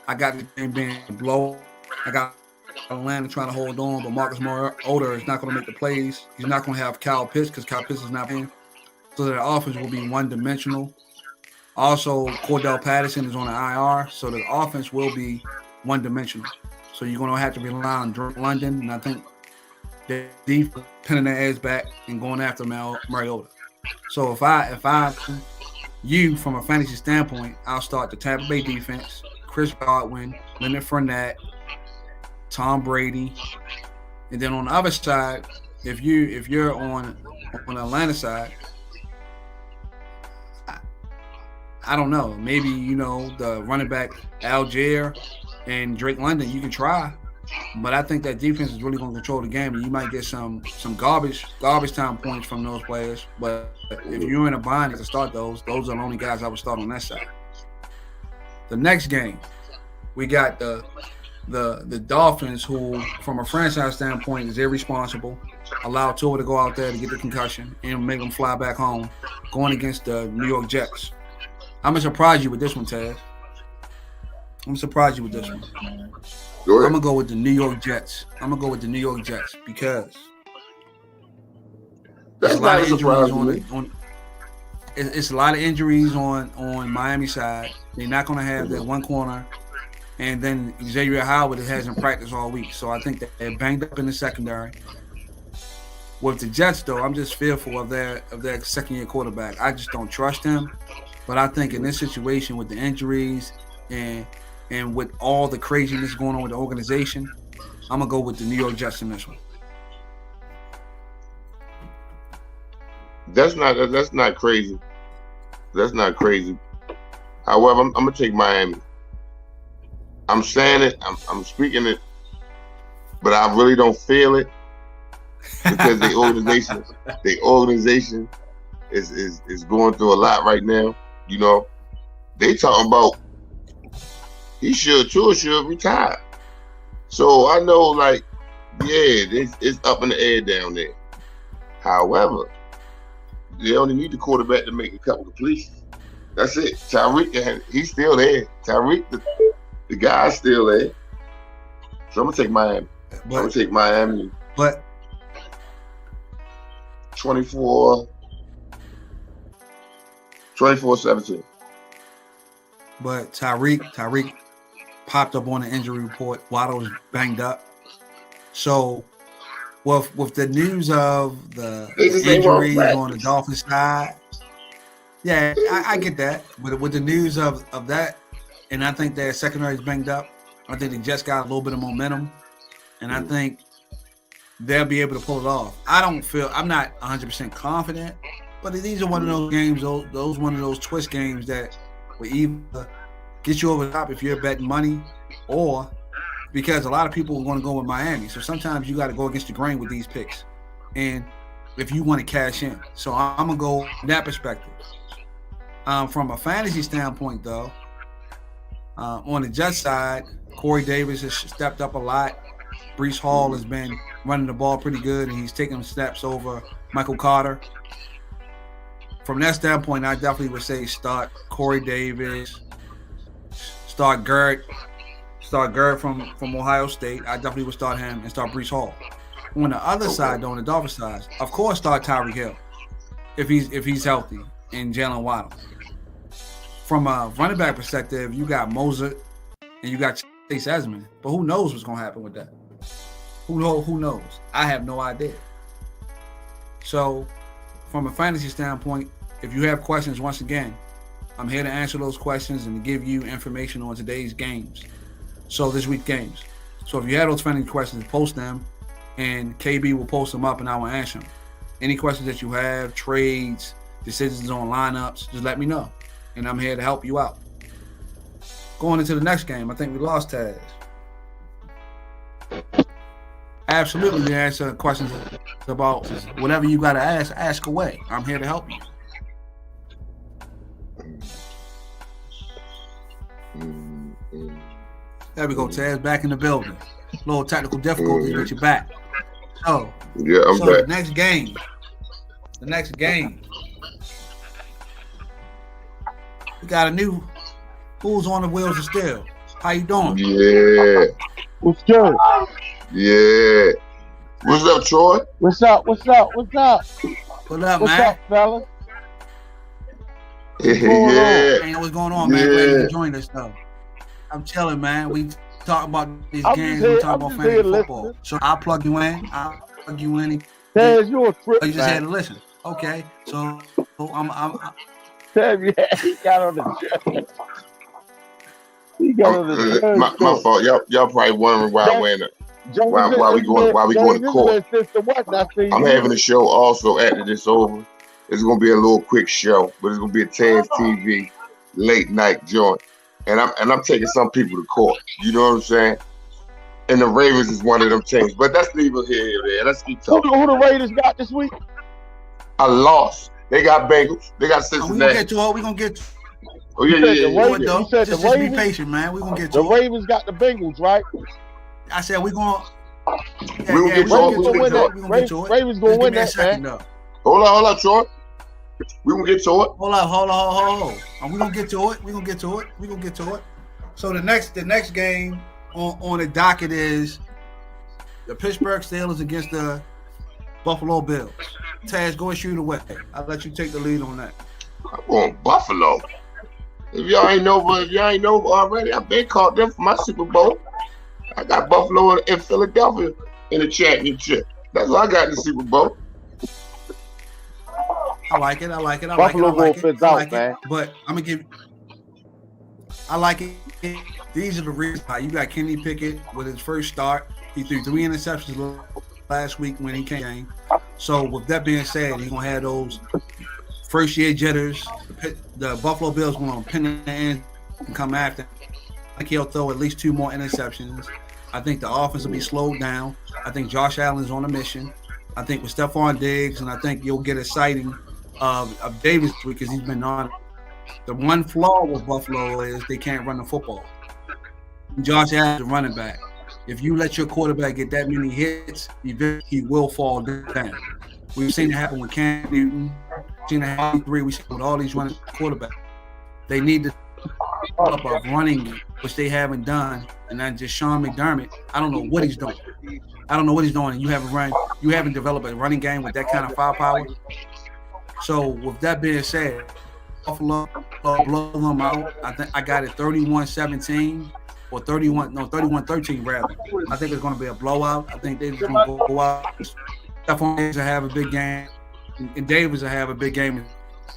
I got the game being blown. I got Atlanta trying to hold on, but Marcus Mariota is not going to make the plays. He's not going to have Kyle Pitts because Kyle Pitts is not in. So their offense will be one-dimensional. Also, Cordell Patterson is on the IR, so the offense will be one-dimensional. So you're going to have to rely on Drake London, and I think they're deep pinning their ass back and going after Mariota. So if I you from a fantasy standpoint, I'll start the Tampa Bay defense, Chris Godwin, Leonard Fournette, Tom Brady, and then on the other side, if you're on the Atlanta side, I don't know, maybe the running back Algier and Drake London, you can try. But I think that defense is really going to control the game, and you might get some garbage time points from those players. But if you're in a bind to start those are the only guys I would start on that side. The next game, we got the Dolphins, who, from a franchise standpoint, is irresponsible. Allow Tua to go out there to get the concussion and make them fly back home, going against the New York Jets. I'm going to surprise you with this one, Taz. I'm going to surprise you with this one. I'm going to go with the New York Jets. Because there's a lot of injuries it's a lot of injuries on Miami side. They're not going to have that one corner. And then Xavier Howard hasn't practiced all week. So I think that they're banged up in the secondary. With the Jets, though, I'm just fearful of their second-year quarterback. I just don't trust him. But I think in this situation with the injuries and with all the craziness going on with the organization, I'm going to go with the New York Jets in this one. That's not crazy. That's not crazy. However, I'm going to take Miami. I'm saying it. I'm speaking it. But I really don't feel it because the organization is going through a lot right now. They talking about Tua should retire. So I know, it's up in the air down there. However, they only need the quarterback to make a couple completions. That's it. Tyreek, he's still there. Tyreek, the guy's still there. So I'm going to take Miami. But 24-17. But Tyreek popped up on the injury report. Waddle was banged up. So with the news of the injuries on the Dolphins side, yeah, I get that. But with the news of that, and I think their secondary is banged up, I think they just got a little bit of momentum. and I think they'll be able to pull it off. I'm not 100% confident, but these are one of those games, those one of those twist games that will either get you over the top if you're betting money, or because a lot of people want to go with Miami. So sometimes you got to go against the grain with these picks, and if you want to cash in. So I'm gonna go from that perspective. From a fantasy standpoint, though, on the Jets side, Corey Davis has stepped up a lot. Breece Hall has been running the ball pretty good, and he's taking steps over Michael Carter. From that standpoint, I definitely would say start Corey Davis, start Gert from Ohio State. I definitely would start him and start Breece Hall. On the other side, though, on the Dolphins side, of course, start Tyreek Hill if he's healthy, and Jalen Waddle. From a running back perspective, you got Mozart and you got Chase Edmonds, but who knows what's going to happen with that? Who knows? I have no idea. So, from a fantasy standpoint, if you have questions, once again, I'm here to answer those questions and to give you information on today's games. So, this week's games. So, if you have those fantasy questions, post them, and KB will post them up and I will answer them. Any questions that you have, trades, decisions on lineups, just let me know. And I'm here to help you out. Going into the next game, I think we lost Taz. Absolutely, we answer questions about whatever you got to ask away. I'm here to help you. There we go, Taz, back in the building. A little technical difficulties, but you're back. So, yeah, I'm back. The next game. We got a new Who's on the Wheels of Steel. How you doing? Yeah. What's good? Yeah. What's up, Troy? What's up? What up, What's man? up, fellas? Yeah. Hey, what's going on, man? Glad you joined us, though. I'm chilling, man. We talk about these games. We talk about fantasy football. Listening. So I'll plug you in. Taz, you a trip, Oh, you just man. had to listen. Okay. So I'm Taz, yeah, he got on the He got on the my fault. Y'all probably wondering why I went. Why we going to court? I'm having a show also after this over. It's gonna be a little quick show, but it's gonna be a Taz TV late night joint, and I'm taking some people to court. You know what I'm saying? And the Ravens is one of them teams, but that's neither here nor there. Let's keep talking. Who the Raiders got this week? I lost. They got Bengals. They got Cincinnati. we gonna get to it. Oh yeah. Just be patient, man. We gonna get to the it. Ravens got the Bengals, right? I said we gonna. Ravens gonna win that, man. Hold on, Troy. We gonna get to it. Hold on. We gonna get to it. So the next game on the docket is the Pittsburgh Steelers against the Buffalo Bills. Taz, go and shoot away. I'll let you take the lead on that. I'm going Buffalo. If y'all ain't know already, I've been caught them for my Super Bowl. I got Buffalo and Philadelphia in the championship. That's what I got in the Super Bowl. I like it. Buffalo going fits out, man. But I'm gonna give. I like it. These are the reasons why. You got Kenny Pickett with his first start. He threw 3 interceptions last week when he came. So with that being said, he's gonna have those first year jitters. The Buffalo Bills gonna pin the end and come after. I think he'll throw at least 2 more interceptions. I think the offense will be slowed down. I think Josh Allen's on a mission. I think with Stephon Diggs, and I think you'll get a sighting of Davis because he's been on. The one flaw with Buffalo is they can't run the football. Josh Allen's a running back. If you let your quarterback get that many hits, he will fall down. We've seen it happen with Cam Newton. We've seen it happen we've seen it with all these running quarterbacks. They need to up a running, which they haven't done. And then just Sean McDermott, I don't know what he's doing. And you haven't developed a running game with that kind of firepower. So with that being said, Buffalo blow them out. I think I got it 31-17 or 31-13 rather. I think it's going to be a blowout. I think they're just going to go out. Stephon Diggs will have a big game, and Davis will have a big game.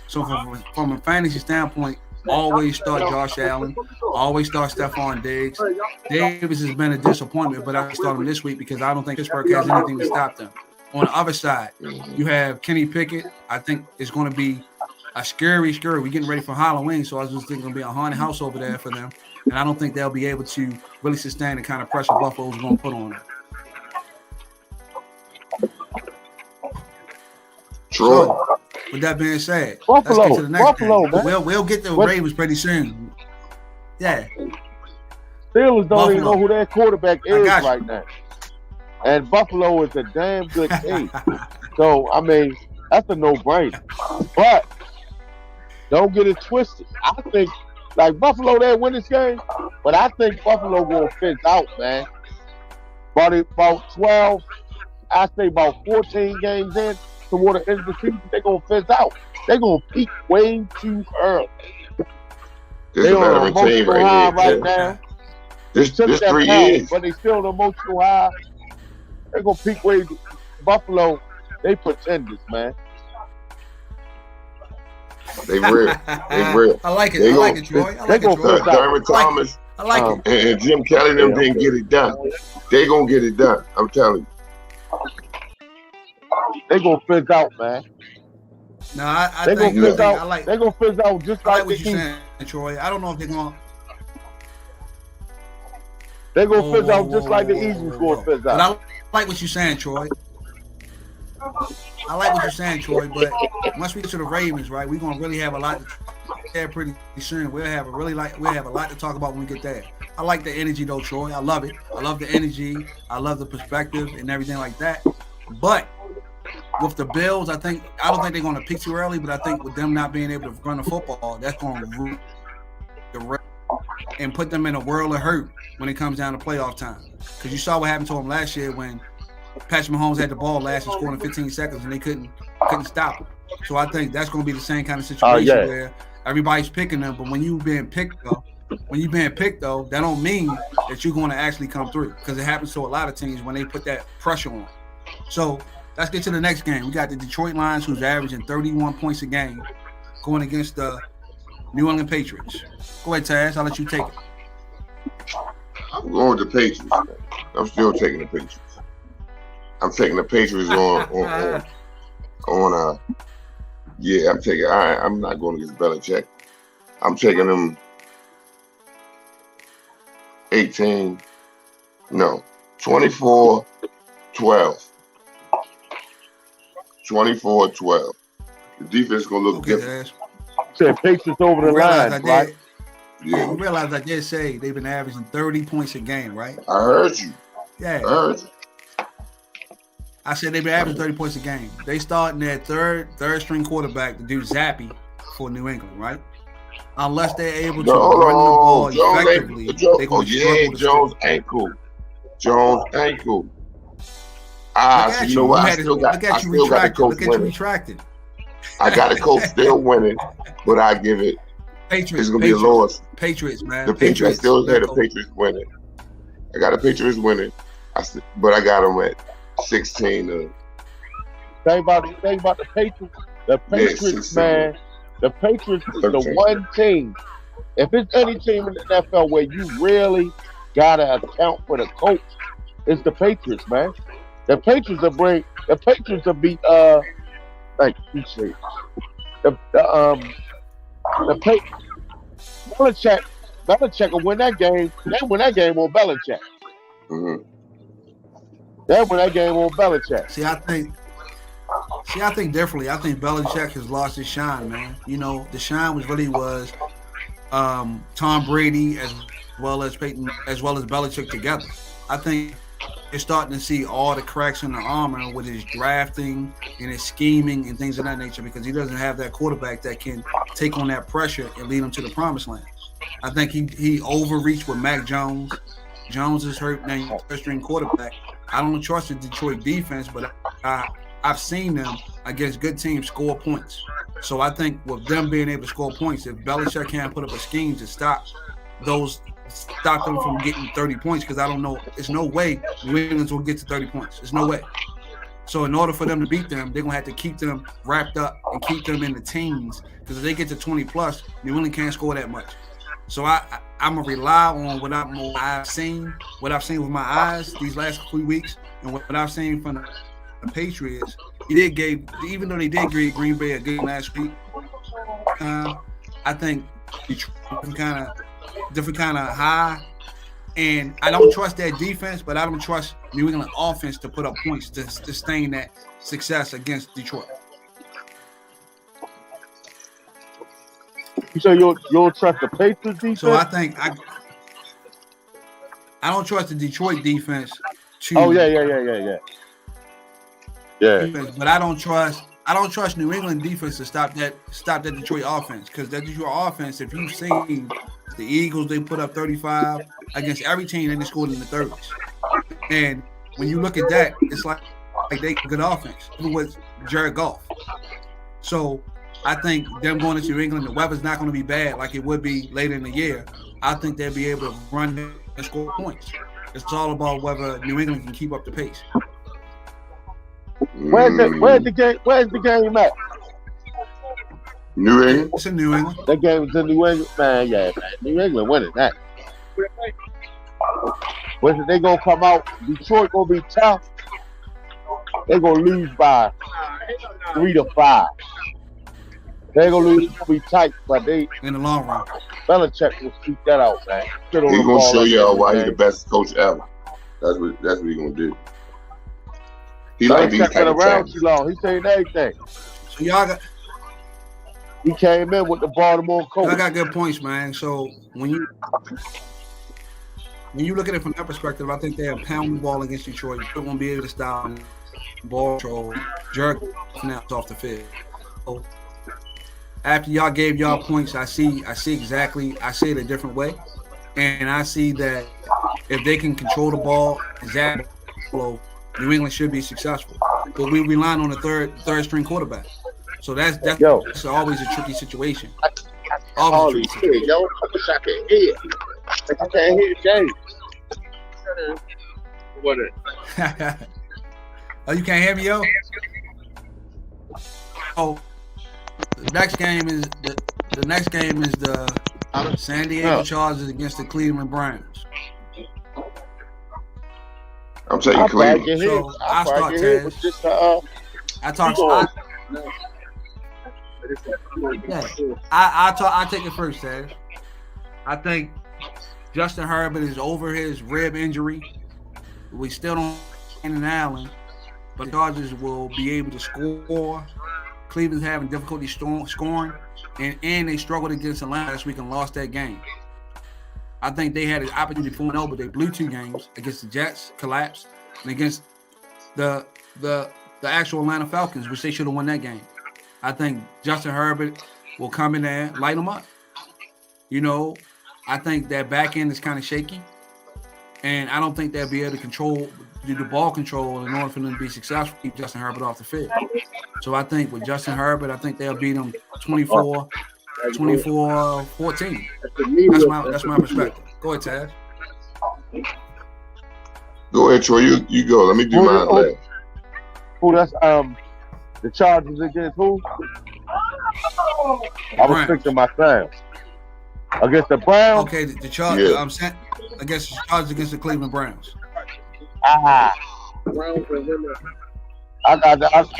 So from a fantasy standpoint, always start Josh Allen, always start Stephon Diggs. Davis has been a disappointment, but I start him this week because I don't think Pittsburgh has anything to stop them. On the other side, you have Kenny Pickett. I think it's going to be a scary. We're getting ready for Halloween, so I was just thinking it's going to be a haunted house over there for them. And I don't think they'll be able to really sustain the kind of pressure Buffalo's going to put on them. True. So, with that being said, Buffalo, let's get to the next Buffalo, game. man. We'll get to Ravens pretty soon. Yeah. Steelers don't even Buffalo. know who their quarterback is got you. right now. And Buffalo is a damn good team. So, I mean, that's a no-brainer. But don't get it twisted. I think, like, Buffalo, they'll win this game, but I think Buffalo will fizz out, man. About 12, I say about 14 games in, toward the end of the season, they're going to fizz out. They're going to peak way too early. They're on an emotional high right now. This 3 pound, years. but they still on an emotional high. They're going to peak way. Buffalo, they pretenders, man. They real. They real. I like it. They I like it, Troy. I like it, Troy. Dermot Thomas I like it. and Jim Kelly them didn't get it done. They gonna get it done. I'm telling you. They gonna fizz out, man. No, I They think gonna fizz out. I like. They gonna fizz out just I like like what the you're Eagles. saying, Troy. I don't know if they're going. They gonna fizz out just like the Eagles gonna fizz But out. I like what you're saying, Troy. I like what you're saying, Troy. But once we get to the Ravens, right, we're gonna really have a lot to share pretty soon. We'll have a lot to talk about when we get there. I like the energy though, Troy. I love it. I love the energy. I love the perspective and everything like that. But with the Bills, I don't think they're going to peak too early. But I think with them not being able to run the football, that's going to root the Ravens and put them in a world of hurt when it comes down to playoff time. Because you saw what happened to them last year when Patrick Mahomes had the ball last and scored in 15 seconds and they couldn't stop him. So I think that's going to be the same kind of situation where everybody's picking them. But when you've been picked though, that don't mean that you're going to actually come through, because it happens to a lot of teams when they put that pressure on. So let's get to the next game. We got the Detroit Lions, who's averaging 31 points a game, going against the New England Patriots. Go ahead, Taz. I'll let you take it. I'm going with the Patriots. I'm still taking the Patriots. I'm taking the Patriots on yeah, I'm taking. I'm not going against Belichick. I'm taking them 24-12. 24-12. The defense is going to look different. Said Patriots over the line, right? Yeah. You realize I did say they've been averaging 30 points a game, right? I heard you. Yeah. I heard you. I said they've been averaging 30 points a game. They starting their third string quarterback to do Zappy for New England, right? Unless they're able to run the ball effectively, they're going to struggle. Jones ankle. So you know what? I still got the coach winning. I got a coach still winning, but I give it. Patriots. It's going to be a loss. Patriots, man. The Patriots still had the Patriots winning. I got the Patriots winning, but I got them at 16. Think about the Patriots. The Patriots, man. The Patriots is the one team. If it's any team in the NFL where you really gotta account for the coach, it's the Patriots, man. The Patriots will beat like you say the Belichick will win that game. They win that game on Belichick. Mm-hmm. They win that game on Belichick. See, I think differently. I think Belichick has lost his shine, man. You know, the shine was Tom Brady as well as Peyton, as well as Belichick together. I think you're starting to see all the cracks in the armor with his drafting and his scheming and things of that nature, because he doesn't have that quarterback that can take on that pressure and lead him to the promised land. I think he overreached with Mac Jones. Jones is hurt now, first string quarterback. I don't trust the Detroit defense, but I've seen them against good teams score points. So I think with them being able to score points, if Belichick can't put up a scheme to stop them from getting 30 points, because I don't know, there's no way New England will get to 30 points. There's no way. So in order for them to beat them, they're gonna have to keep them wrapped up and keep them in the teens. Because if they get to 20 plus, New England can't score that much. So I'm gonna rely on what I've seen with my eyes these last few weeks, and what I've seen from the Patriots. Even though they did give Green Bay a good last week, I think Detroit different kind of high. And I don't trust that defense, but I don't trust New England offense to put up points to sustain that success against Detroit. You say you don't trust the Patriots defense? So I think I don't trust the Detroit defense to. Oh yeah. Defense, but I don't trust New England defense to stop that Detroit offense, because that Detroit offense, if you've seen the Eagles, they put up 35 against every team and they scored in the 30s. And when you look at that, it's like they good offense, even with Jared Goff. So I think them going to New England, the weather's not going to be bad like it would be later in the year. I think they'll be able to run and score points. It's all about whether New England can keep up the pace. Where's the game at? New England. It's in New England. That game was in New England, man. Yeah, man. New England winning that. Whether they gonna come out, Detroit gonna be tough. They gonna lose by 3 to 5. They gonna lose, be tight, but they in the long run. Belichick will keep that out, man. He's gonna show y'all why he's the best coach ever. That's what he's gonna do. He like these kind of around too long. He saying everything. So y'all got. He came in with the Baltimore coach. I got good points, man. So when you look at it from that perspective, I think they have pound the ball against Detroit. They won't be able to stop ball control. Jerk snaps off the field. So after y'all gave y'all points, I see it a different way, and I see that if they can control the ball, exactly, New England should be successful. But we rely on the third string quarterback. So that's always a tricky situation. Always a tricky situation. Yo, I wish I could hear. I can't hear James. What Oh, you can't hear me, yo? Oh, the next game is the San Diego Chargers against the Cleveland Browns. I'm taking Cleveland. So I start Tez. I talk. I take it first, Tez. I think Justin Herbert is over his rib injury. We still don't Brandon Allen, but the Chargers will be able to score. Cleveland's having difficulty scoring, and they struggled against Atlanta last week and lost that game. I think they had an opportunity to 4-0, but they blew 2 games against the Jets, collapsed, and against the actual Atlanta Falcons, which they should have won that game. I think Justin Herbert will come in there, light them up. I think that back end is kind of shaky, and I don't think they'll be able to do the ball control in order for them to be successful, keep Justin Herbert off the field. So I think with Justin Herbert, I think they'll beat them 24-14. That's my perspective. Go ahead, Taz. Go ahead, Troy. You go. Let me do mine last. Who that's the Chargers against who? I was fixing my sound. Against the Browns? Okay, the Chargers. Yeah. I'm saying against the Chargers against the Cleveland Browns. I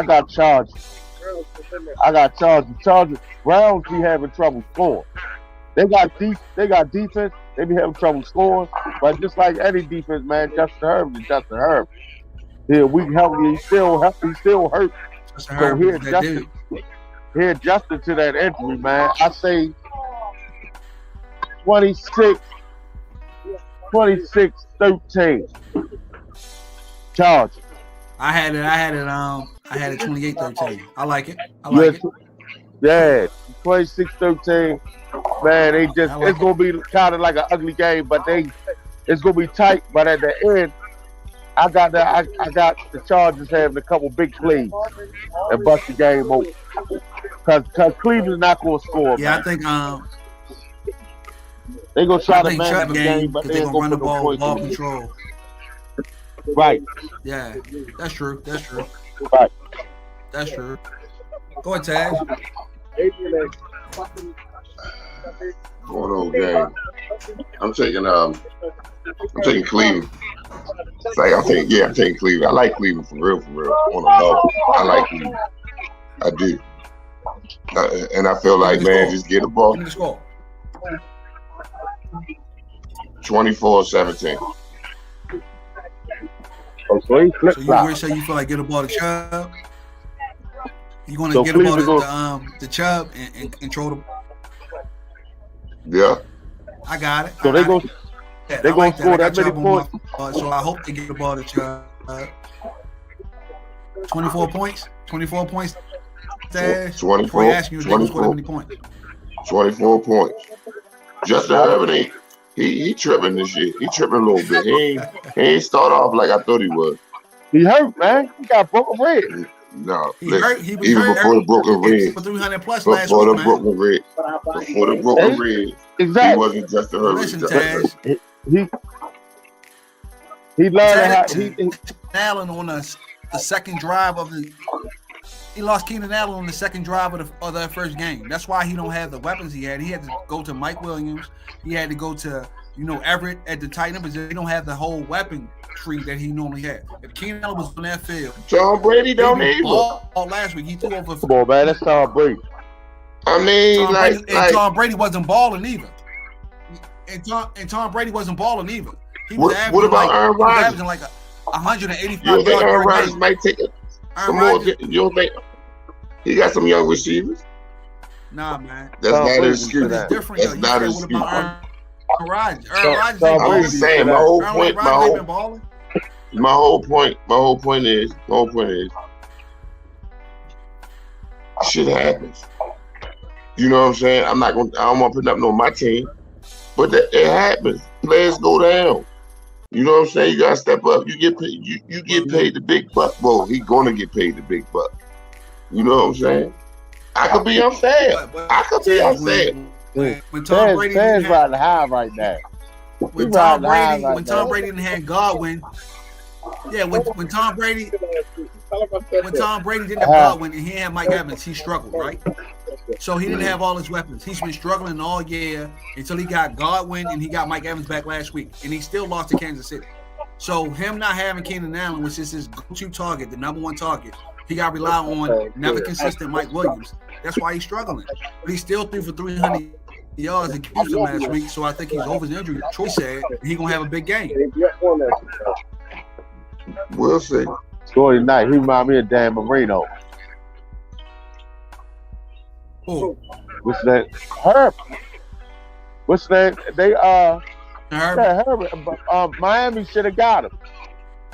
got Chargers. Chargers. Browns be having trouble scoring. They got defense. They be having trouble scoring. But just like any defense, man, Justin Herbert is Justin Herbert. Yeah, we help. He's still hurt. So he adjusted to that injury, man. I say 26-13. Chargers. I had it 28-13. I like it. Yeah, 26-13. Man, it's gonna be kind of like an ugly game, but it's gonna be tight. But at the end, I got the Chargers having a couple big plays and bust the game open. Because Cleveland's not gonna score. Yeah, man. I think they're gonna try to manage the game, but they're gonna run the ball control. Right. Yeah, that's true. Right. That's true. Go ahead, Taz. Going on game. I'm taking Cleveland. I'm taking Cleveland. I like Cleveland for real. On the low, I like Cleveland. I do. And I feel like, man, just get the ball. Give me the score. 24-17. So he flip So flop. you say you feel like get the ball to Chubb? You going to So get the ball Cleveland to Chubb and control the? Yeah. I got it. So they go. They gonna score that many points. So I hope they get the ball to Chubb. 24 points. 24 points. Taz. 24. Before you ask you, they gonna score that many points. 24 points. Justin Herbert he tripping this year. He tripping a little bit. He ain't start off like I thought he was. He hurt, man. He got broken rib. No, He hurt. He was even hurt. before the broken rib. For 300 plus last Before week, the man. broken rib. Before the broken rib. He Exactly. wasn't Justin Herbert. Listen, Taz. He learned how he Allen on the second drive of the. He lost Keenan Allen on the second drive of that first game. That's why he don't have the weapons he had. He had to go to Mike Williams. He had to go to Everett at the tight end position. He don't have the whole weapon tree that he normally had. If Keenan Allen was on that field, Tom Brady don't either. All last week he threw over. Come on, man. That's Tom Brady. I mean, Tom Brady wasn't balling either. And Tom Brady wasn't balling either. He was what about Aaron Rodgers? Averaging like 185 You don't think Aaron yards per Rodgers game. might take it? Some more. You don't think he got some young receivers? Nah, man. That's not an excuse. It's different. That's not an What excuse. about Aaron Rodgers? Aaron Tom Rodgers Brady. ain't I'm balling. just saying. My whole point. Aaron Rodgers ain't been balling. My whole point is. Shit happens. You know what I'm saying? I don't want to put nothing on my team, but it happens. Players go down. You know what I'm saying? You gotta step up. You get paid. You get paid the big buck. Well, he's gonna get paid the big buck. You know what I'm saying? I could be unfair. I could be unfair. When Tom Brady Taz riding high right now. when Tom Brady didn't have Godwin, when Tom Brady didn't have Godwin and he had Mike Evans, he struggled, right? So he didn't have all his weapons. He's been struggling all year until he got Godwin and he got Mike Evans back last week, and he still lost to Kansas City. So him not having Keenan Allen, which is his go-to target, the number one target, he got to rely on never consistent Mike Williams. That's why he's struggling. But he still threw for 300 yards in Houston last week, so I think he's over his injury. Troy said he's going to have a big game. We'll see. Story night. He remind me of Dan Marino. Oh, What's that? Herb. What's that? Herbert. Herbert. Miami should have got him.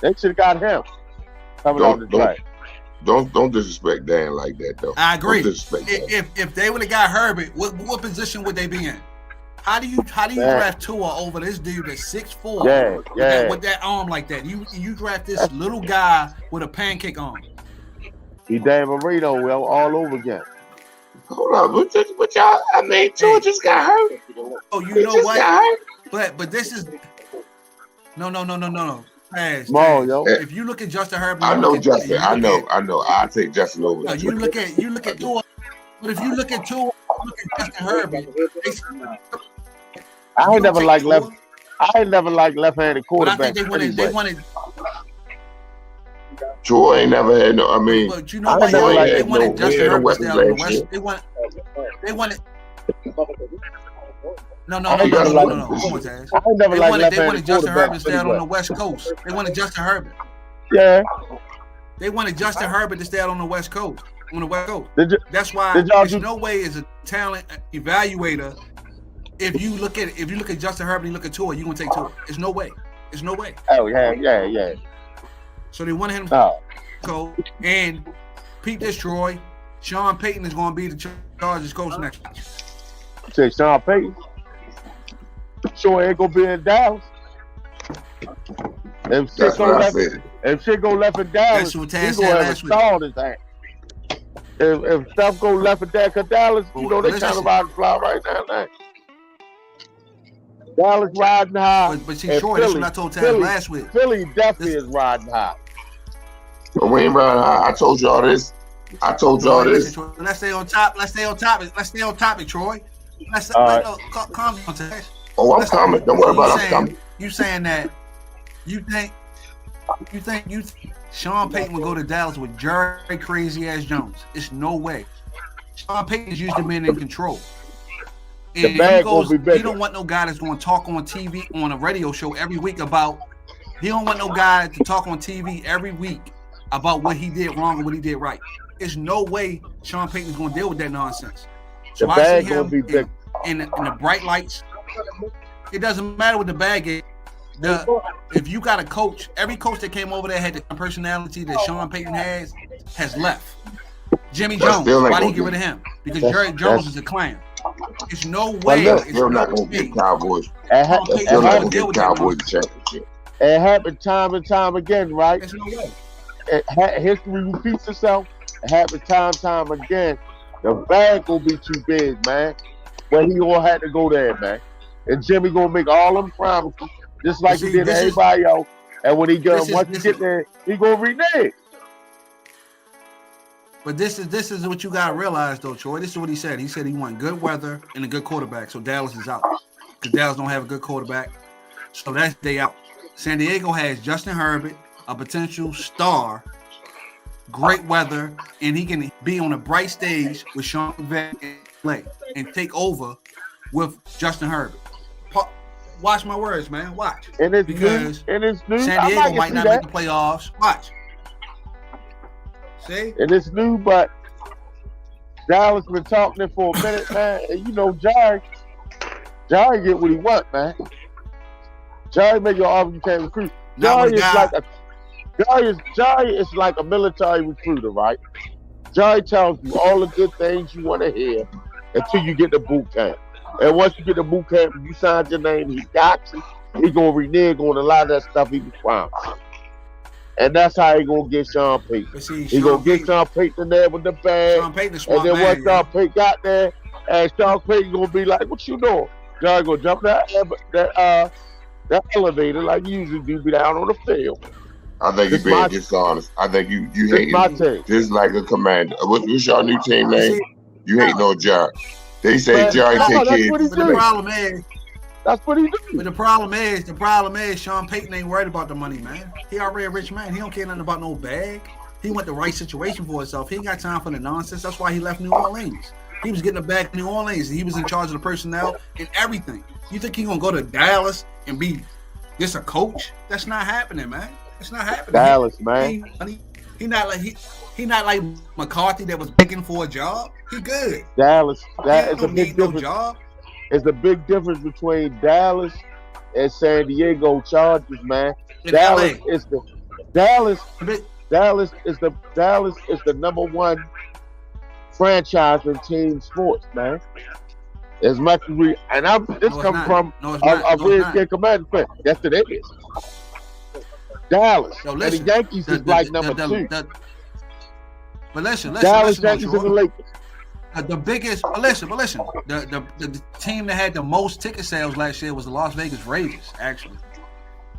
They should have got him. Coming on the track. Don't disrespect Dan like that, though. I agree. Don't disrespect Dan. If they would have got Herbert, what position would they be in? How do you draft Tua over this dude that's 6'4"? With that arm like that? You draft this little guy with a pancake arm. He Dan Marino all over again. Hold on, but y'all, I mean, Tua just got hurt. Oh, you know what? But this is no. Small, yo. If you look at Justin Herbert, I know Justin. I know. I'll take Justin over. No, you look at Tua, but if you look at Tua, look at Justin Herbert. I ain't never liked left-handed quarterbacks. But I think they wanted. Tua ain't never had no. I mean, But you know what? They wanted Justin Herbert to stay out of the West. They wanted. No. Come on, Taz. I ain't never liked left-handed They wanted Justin Herbert to stay out on the anyway. West Coast. They wanted Justin Herbert. Yeah. They wanted Justin Herbert to stay out on the West Coast. That's why there's no way as a talent evaluator. If you look at Justin Herbert and you look at Tua, you're gonna take Tua. There's no way. Oh yeah. So they wanted him to go. And Pete this, Troy. Sean Payton is gonna be the Chargers coach next week. Say Sean Payton. Sure ain't gonna be in Dallas. If shit go left in Dallas, That's what Taz he's said gonna have last a week. stall his ass. If stuff go left in Dallas, you know they kind of about to fly right now. Dallas riding high. But see, Troy, that's what I told Taz last week. Philly definitely is riding high. But we ain't running. I told y'all this. I told y'all this. Let's stay on top. Let's stay on topic, Troy. Calm down, Tez. Oh, I'm coming. Don't worry about it. I'm coming. You saying that you think Sean Payton would go to Dallas with Jerry crazy ass Jones? It's no way. Sean Payton is used to being in control. And he don't want no guy that's going to talk on TV on a radio show every week about. He don't want no guy to talk on TV every week about what he did wrong and what he did right. There's no way Sean Payton's going to deal with that nonsense. So I see him in the bright lights. It doesn't matter what the bag is. If you got a coach, every coach that came over there had the personality that Sean Payton has left. Jimmy Jones, why did he get rid of him? Because Jerry Jones is a clown. There's no way. They're not going to get Cowboys. They're not going to get Cowboys the championship. It happened time and time again, right? There's no way. History repeats itself. It happens time again. The bag gonna be too big, man. But he gonna have to go there, man. And Jimmy gonna make all them promises, just like he did to everybody else. And when he get there, he gonna renege. But this is what you gotta realize, though, Troy. This is what he said. He said he want good weather and a good quarterback. So Dallas is out because Dallas don't have a good quarterback. So that's day out. San Diego has Justin Herbert, a potential star, great weather, and he can be on a bright stage with Sean McVay and play and take over with Justin Herbert. Watch my words, man. Watch. Because San Diego might not make the playoffs. Watch. See? And it's new, but Dallas been talking it for a minute, man. And you know, Jerry get what he want, man. Jerry make your offer you can't recruit. Jerry is like a military recruiter, right? Jerry tells you all the good things you want to hear until you get to boot camp. And once you get to boot camp, you sign your name, he got you. He gonna renege on a lot of that stuff he was promised. And that's how he gonna get Sean Payton. He gonna get Sean Payton there with the bag. Sean Payton, and then once Sean Payton got there, and Sean Payton gonna be like, "What you doing?" Jerry gonna jump that elevator like you usually do, be down on the field. I think you're being dishonest. I think you hate him just like a commander. What's your new team name? You hate no Jerry. They say Jerry take care. But the problem is, that's what he do. But the problem is, Sean Payton ain't worried about the money, man. He already a rich man. He don't care nothing about no bag. He want the right situation for himself. He ain't got time for the nonsense. That's why he left New Orleans. He was getting a bag in New Orleans. He was in charge of the personnel and everything. You think he gonna go to Dallas and be just a coach? That's not happening, man. It's not happening. Dallas, man. He not like McCarthy that was begging for a job. He good. Dallas. That is a big difference. Job. It's a big difference between Dallas and San Diego Chargers, man. Dallas is the number one franchise in team sports, man. As much as we and this comes from a Redskins Commander fan. That's what it is. Dallas. And the Yankees is like number two. But listen, Dallas, Yankees, and the Lakers. The biggest, but listen. The team that had the most ticket sales last year was the Las Vegas Raiders. Actually,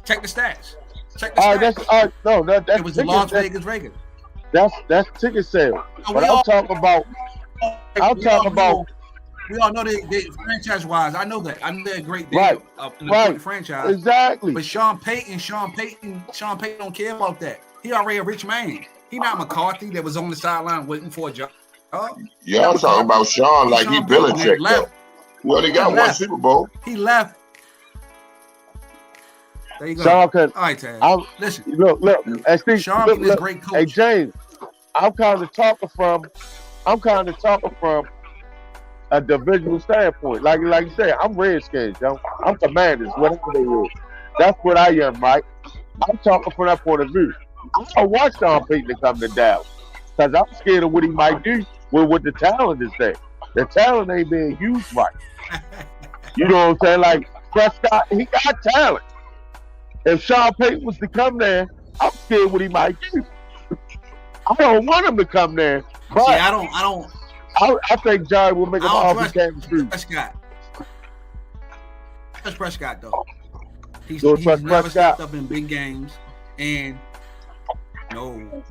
check the stats. It was the Las Vegas Raiders. That's ticket sales. But I'm talking about. We all know they franchise-wise. I know that. I know they're great. Right. Great franchise. Exactly. But Sean Payton don't care about that. He already a rich man. He not McCarthy that was on the sideline waiting for a job. Y'all talking about Sean like he Belichick, though. Well, he got one Super Bowl. He left. There you go. Sean all right, Taz. Listen. Look. Sean is a great coach. Hey, James, I'm kind of talking from a divisional standpoint. Like you said, I'm Redskins, yo. I'm Commanders, whatever they is. That's what I am, Mike. I'm talking from that point of view. I don't want Sean Payton to come to Dallas because I'm scared of what he might do with the talent is there. The talent ain't being used right. You know what I'm saying? Like Prescott, he got talent. If Sean Payton was to come there, I'm scared what he might do. I don't want him to come there, but see, I think Jerry will make him offer Prescott. That's Prescott though. He's never stepped up in big games, and No.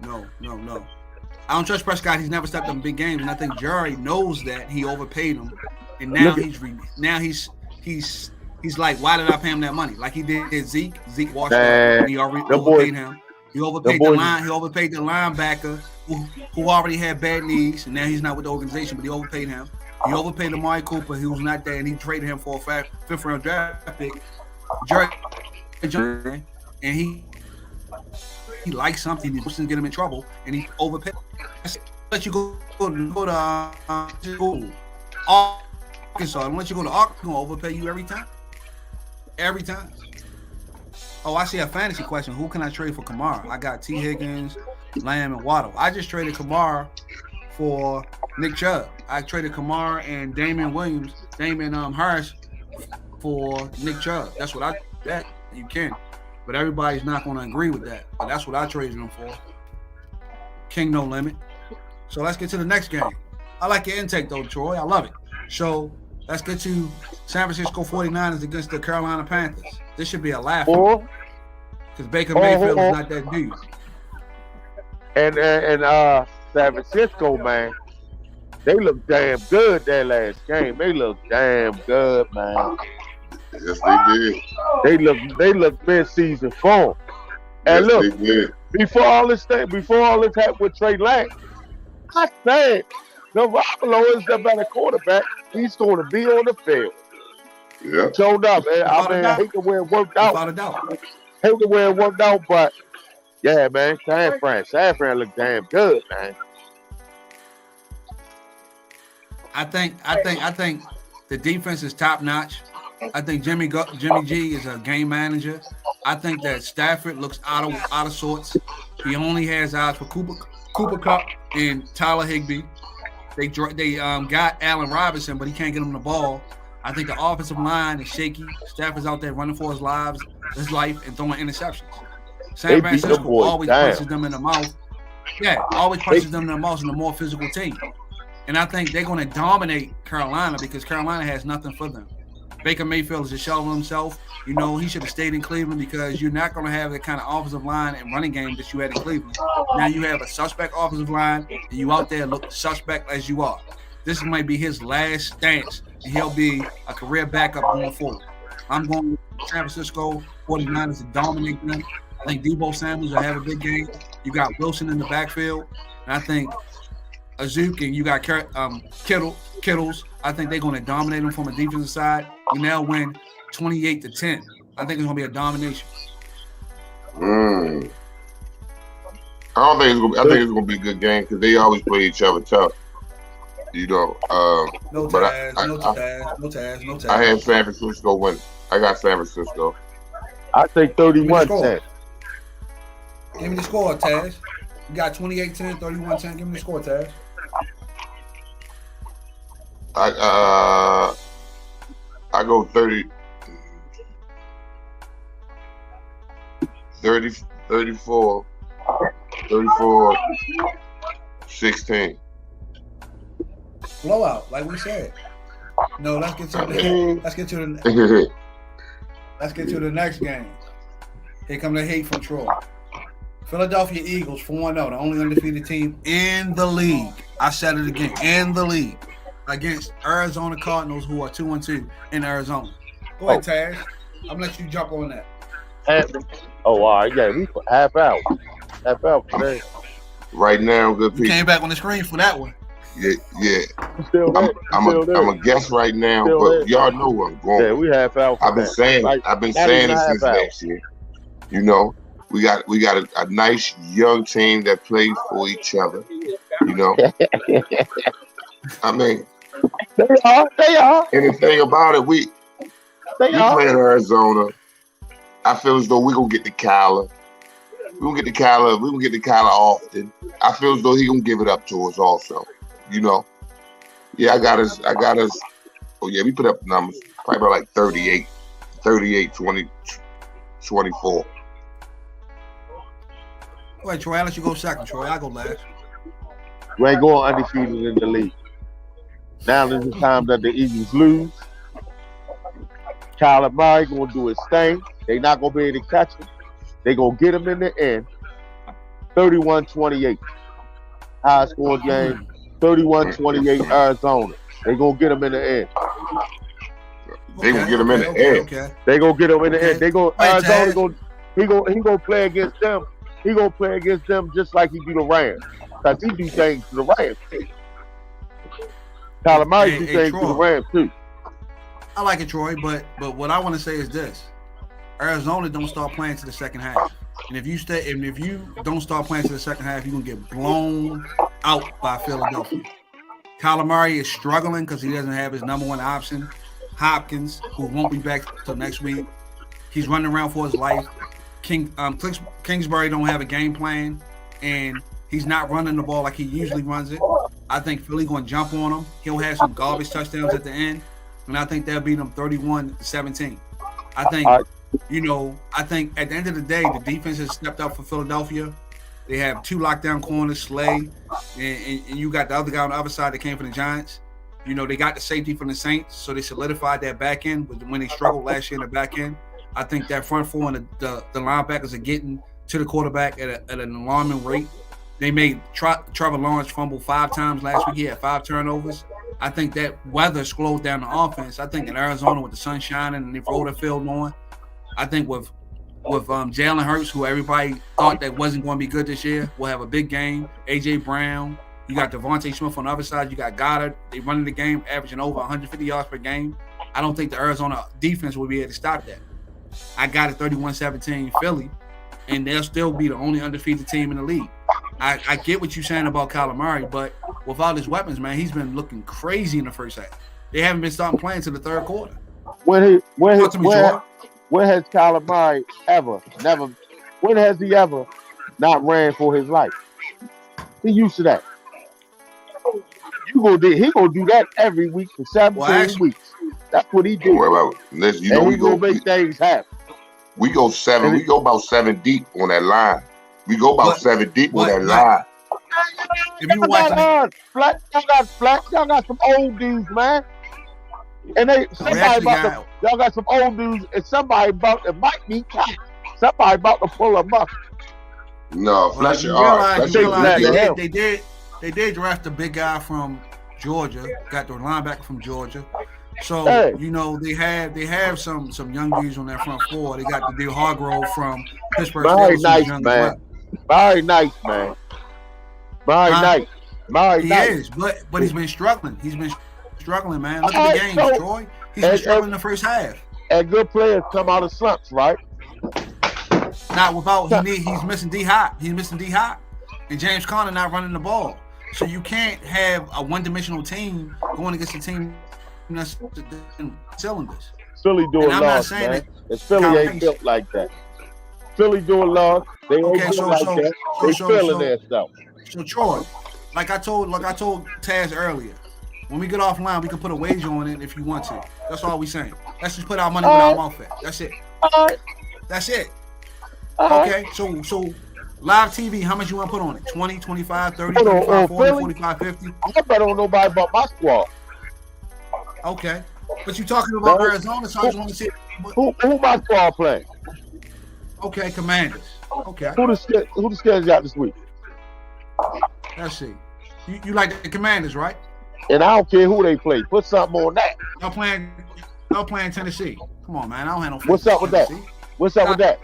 I don't trust Prescott. He's never stepped up in big games, and I think Jerry knows that he overpaid him, and now he's like, why did I pay him that money? Like he did Zeke. Zeke washed up, and he already overpaid him. He overpaid the line. He overpaid the linebacker who already had bad knees, and now he's not with the organization, but he overpaid him. He overpaid Amari Cooper, who was not there, and he traded him for a fifth-round draft pick. Jerry, and he likes something. He wants to get him in trouble, and he overpaid. Let you go to Arkansas. Don't let you go to Arkansas. Gonna overpay you every time. Every time. Oh, I see a fantasy question. Who can I trade for Kamara? I got T. Higgins, Lamb, and Waddle. I just traded Kamara for Nick Chubb. I traded Kamara and Damian Harris for Nick Chubb. That's what I bet. You can. But everybody's not going to agree with that. But that's what I traded them for. King no limit. So let's get to the next game. I like your intake, though, Troy. I love it. So let's get to San Francisco 49ers against the Carolina Panthers. This should be a laugh. Because Baker Mayfield is not that dude. And San Francisco, man, they look damn good that last game. They look damn good, man. Yes, they did. They look mid-season form. And yes, look, before all this happened with Trey Lance, I said Garoppolo is the better quarterback. He's going to be on the field. Yeah. Showed up. I hate the way it worked out. Hate the way it worked out, but yeah, man, San Fran look damn good, man. I think the defense is top notch. I think Jimmy G is a game manager. I think that Stafford looks out of sorts. He only has eyes for Cooper Kupp and Tyler Higbee. They got Allen Robinson, but he can't get him the ball. I think the offensive line is shaky. Stafford's out there running for his life, and throwing interceptions. San Francisco always punches them in the mouth. Yeah, always punches them in the mouth in a more physical team. And I think they're going to dominate Carolina because Carolina has nothing for them. Baker Mayfield is a shell of himself. You know, he should have stayed in Cleveland because you're not going to have the kind of offensive line and running game that you had in Cleveland. Now you have a suspect offensive line, and you out there look suspect as you are. This might be his last stance, and he'll be a career backup going forward. I'm going with San Francisco 49ers to dominate them. I think Deebo Samuels will have a big game. You got Wilson in the backfield, and I think Azuk and you got Kittles. I think they're going to dominate them from a defensive side. We now win 28-10. I think it's going to be a domination. I don't think it's going to. I think it's going to be a good game because they always play each other tough. You know. No Taz. I had San Francisco win. I got San Francisco. I think 31-10. Give me the score, Taz. You got 28-10, 31-10. Give me the score, Taz. I go 34, 16. Blowout, like we said. No, let's get to the next game. Here come the hate from Troy. Philadelphia Eagles 4-0, the only undefeated team in the league. I said it again, in the league. Against Arizona Cardinals, who are 2-2 in Arizona. Go ahead, Taz. I'm gonna let you jump on that. All right, yeah, we half out today. Right now, good people. You came back on the screen for that one. Yeah. I'm a guest right now, but y'all know where I'm going. Yeah, we half out. I've been saying it since last year. You know, we got a nice young team that plays for each other. You know, I mean. They are. And the thing about it, we play in Arizona. I feel as though we're gonna get the Kyler. We're gonna get the Kyler often. I feel as though he's gonna give it up to us also. You know. Yeah, I got us. Oh yeah, we put up numbers. Probably about like 38, 20, 24. All right, Troy, I'll let you go second, Troy. I'll go last. We ain't going undefeated in the league. Now is the time that the Eagles lose. Kyler Murray gonna do his thing. They not gonna be able to catch him. They gonna get him in the end. 31-28. High score game. 31-28 Arizona. They gonna get them in the end. They gonna get them in the end. Okay. They gonna get them in the end. They go Arizona. He gonna play against them. He gonna play against them just like he do the Rams. Cause he do things to the Rams too. Kyler Murray do things to the Rams too. I like it, Troy, but what I want to say is this: Arizona don't start playing to the second half, and if you don't start playing to the second half, you're gonna get blown out by Philadelphia. Kyler Murray is struggling because he doesn't have his number one option, Hopkins, who won't be back till next week. He's running around for his life. Kingsbury don't have a game plan, and he's not running the ball like he usually runs it. I think Philly going to jump on him. He'll have some garbage touchdowns at the end, and I think they'll beat him 31-17. I think at the end of the day, the defense has stepped up for Philadelphia. They have two lockdown corners, Slay, and you got the other guy on the other side that came from the Giants. They got the safety from the Saints, so they solidified that back end when they struggled last year in the back end. I think that front four and the linebackers are getting to the quarterback at an alarming rate. They made Trevor Lawrence fumble 5 times last week. He had 5 turnovers. I think that weather slowed down the offense. I think in Arizona with the sun shining and they rolled the field on, I think with Jalen Hurts, who everybody thought that wasn't going to be good this year, will have a big game. A.J. Brown. You got Devontae Smith on the other side. You got Goddard. They running the game, averaging over 150 yards per game. I don't think the Arizona defense will be able to stop that. I got it 31-17 Philly, and they'll still be the only undefeated team in the league. I get what you're saying about Kyler Murray, but with all his weapons, man, he's been looking crazy in the first half. They haven't been starting playing to the third quarter. Where has Kyler Murray when has he ever not ran for his life? He used to that. He gonna do that every week for 17 weeks. That's what he do. We gonna make things happen. We go about 7 deep on that line. We go about 7 deep on that line. If you watch y'all got some old dudes, man. And y'all got some old dudes, and somebody might be tight. Somebody about to pull them up. No, Fletcher. They did draft a big guy from Georgia. Got the linebacker from Georgia. So they have some young dudes on that front four. They got the deal Hargrove from Pittsburgh. Very nice, man. Very nice, man. Very nice. He is, but he's been struggling. He's been struggling, man. Look at the games, Troy. He's been struggling in the first half. And good players come out of slumps, right? Not without he's missing D-Hop. He's missing D-Hop. And James Conner not running the ball. So you can't have a one-dimensional team going against a team that's in cylinders. Philly doing loss, man. And Philly ain't built like that. Philly doing loss. They ain't built like that. They feeling their stuff. So Troy, like I told Taz earlier, when we get offline, we can put a wager on it if you want to. That's all we saying. Let's just put our money where our mouth at. That's it. That's it. Okay. So live TV, how much you want to put on it? 20, 25, 30, 35, 40, 45, 50? I bet on nobody but my squad. Okay. But you're talking about Arizona, so I just want to see who my squad playing. Okay, Commanders. Okay. Who the Skins got this week? Let's see. You like the Commanders, right? And I don't care who they play. Put something on that. Y'all playing Tennessee. Come on, man. I don't have no. What's up with that? What's up with that?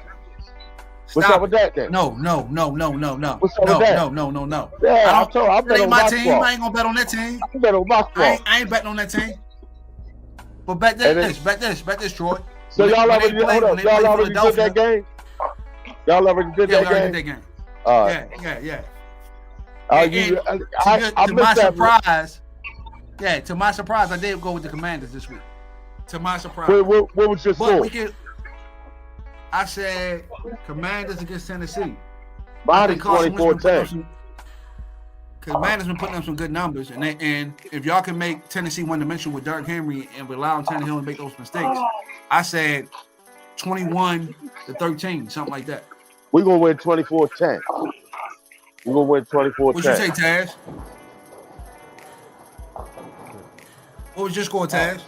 What's up with that then? No. What's up with that? No. Yeah, I bet on my team. squad. I ain't gonna bet on that team. I bet on my squad. I ain't betting on that team. But bet this, Troy. So y'all already did that game? Y'all already did that game? Yeah. To my surprise, I did go with the Commanders this week. To my surprise. What was your score? I said Commanders against Tennessee. Mine is 24-10. Commanders been putting up some good numbers, and if y'all can make Tennessee one-dimensional with Derrick Henry and rely on Tannehill and make those mistakes, I said 21-13, something like that. We're gonna win 24-10. We're gonna win 24-10. What you say, Taz? What was your score, Taz?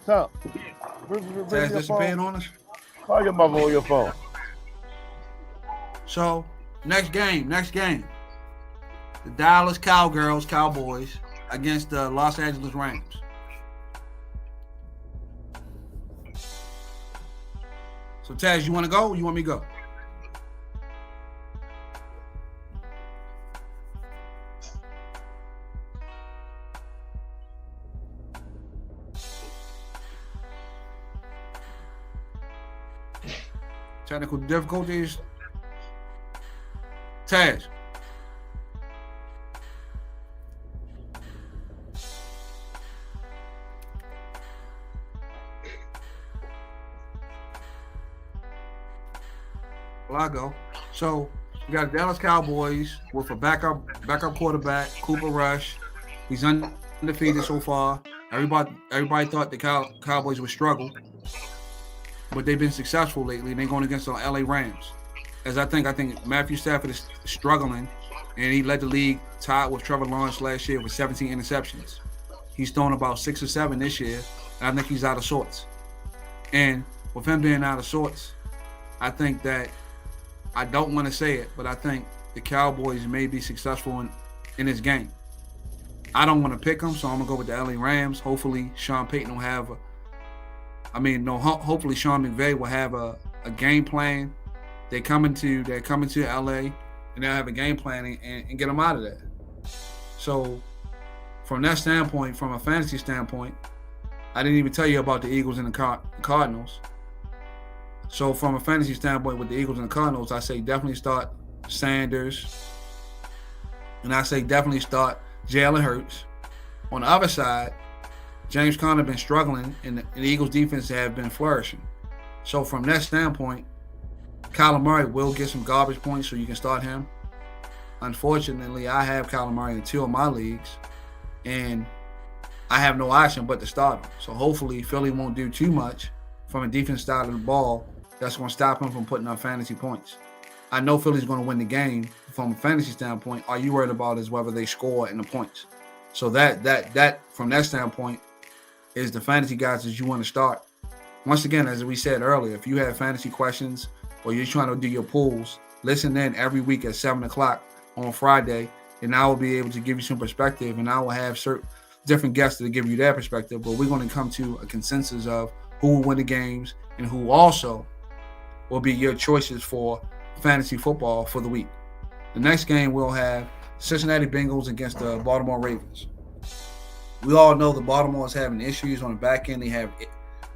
Tom, Taz disappearing on us? Call your mother on your phone. So, next game. The Dallas Cowboys against the Los Angeles Rams. So, Taz, you want to go or you want me to go? Technical difficulties. Taz. Well, I go. So you got Dallas Cowboys with a backup quarterback, Cooper Rush. He's undefeated so far. Everybody thought the Cowboys would struggle, but they've been successful lately. And they're going against the LA Rams. As I think Matthew Stafford is struggling, and he led the league tied with Trevor Lawrence last year with 17 interceptions. He's thrown about 6 or 7 this year, and I think he's out of sorts. And with him being out of sorts, I think that, I don't want to say it, but I think the Cowboys may be successful in this game. I don't want to pick them, so I'm going to go with the LA Rams. Hopefully Sean Payton will have hopefully Sean McVay will have a game plan. They're coming to LA, and they'll have a game plan and get them out of there. So from that standpoint, from a fantasy standpoint, I didn't even tell you about the Eagles and the Cardinals. So from a fantasy standpoint with the Eagles and the Cardinals, I say definitely start Sanders. And I say definitely start Jalen Hurts. On the other side, James Conner been struggling, and the Eagles defense have been flourishing. So from that standpoint, Kyler Murray will get some garbage points, so you can start him. Unfortunately, I have Kyler Murray in 2 of my leagues, and I have no option but to start him. So hopefully Philly won't do too much from a defense side of the ball that's going to stop him from putting up fantasy points. I know Philly's going to win the game from a fantasy standpoint. All you worried about is whether they score in the points. So that from that standpoint is the fantasy guys that you want to start. Once again, as we said earlier, if you have fantasy questions or you're trying to do your pools, listen in every week at 7 o'clock on Friday, and I will be able to give you some perspective, and I will have certain different guests to give you their perspective, but we're going to come to a consensus of who will win the games and who also will be your choices for fantasy football for the week. The next game we'll have Cincinnati Bengals against the Baltimore Ravens. We all know the Baltimore is having issues on the back end. They have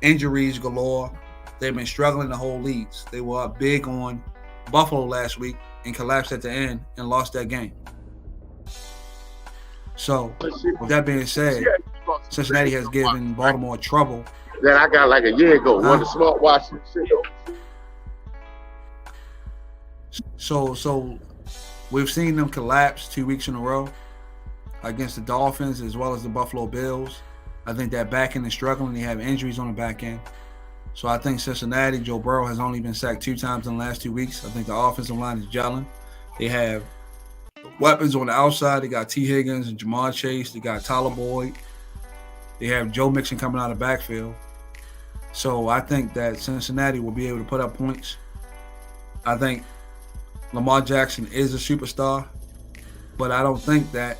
injuries galore. They've been struggling to hold leads. They were up big on Buffalo last week and collapsed at the end and lost that game. So, with that being said, Cincinnati has given Baltimore trouble. That I got like a year ago. One of the smartwatch shit. So we've seen them collapse 2 weeks in a row against the Dolphins as well as the Buffalo Bills. I think that back end is struggling. They have injuries on the back end. So I think Cincinnati, Joe Burrow has only been sacked 2 times in the last 2 weeks. I think the offensive line is gelling. They have weapons on the outside. They got T. Higgins and Jamar Chase. They got Tyler Boyd. They have Joe Mixon coming out of the backfield. So I think that Cincinnati will be able to put up points. I think Lamar Jackson is a superstar, but I don't think that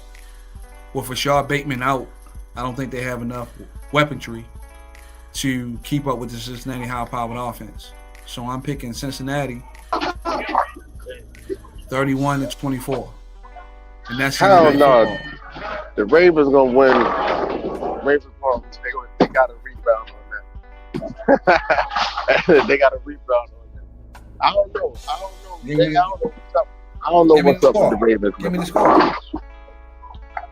with Rashad Bateman out, I don't think they have enough weaponry to keep up with the Cincinnati high-powered offense. So I'm picking Cincinnati 31-24. And that's hell no. The Ravens gonna win. They got a rebound on that. They got a rebound on that. I don't know. I don't know what's up with the Ravens. Give me the score.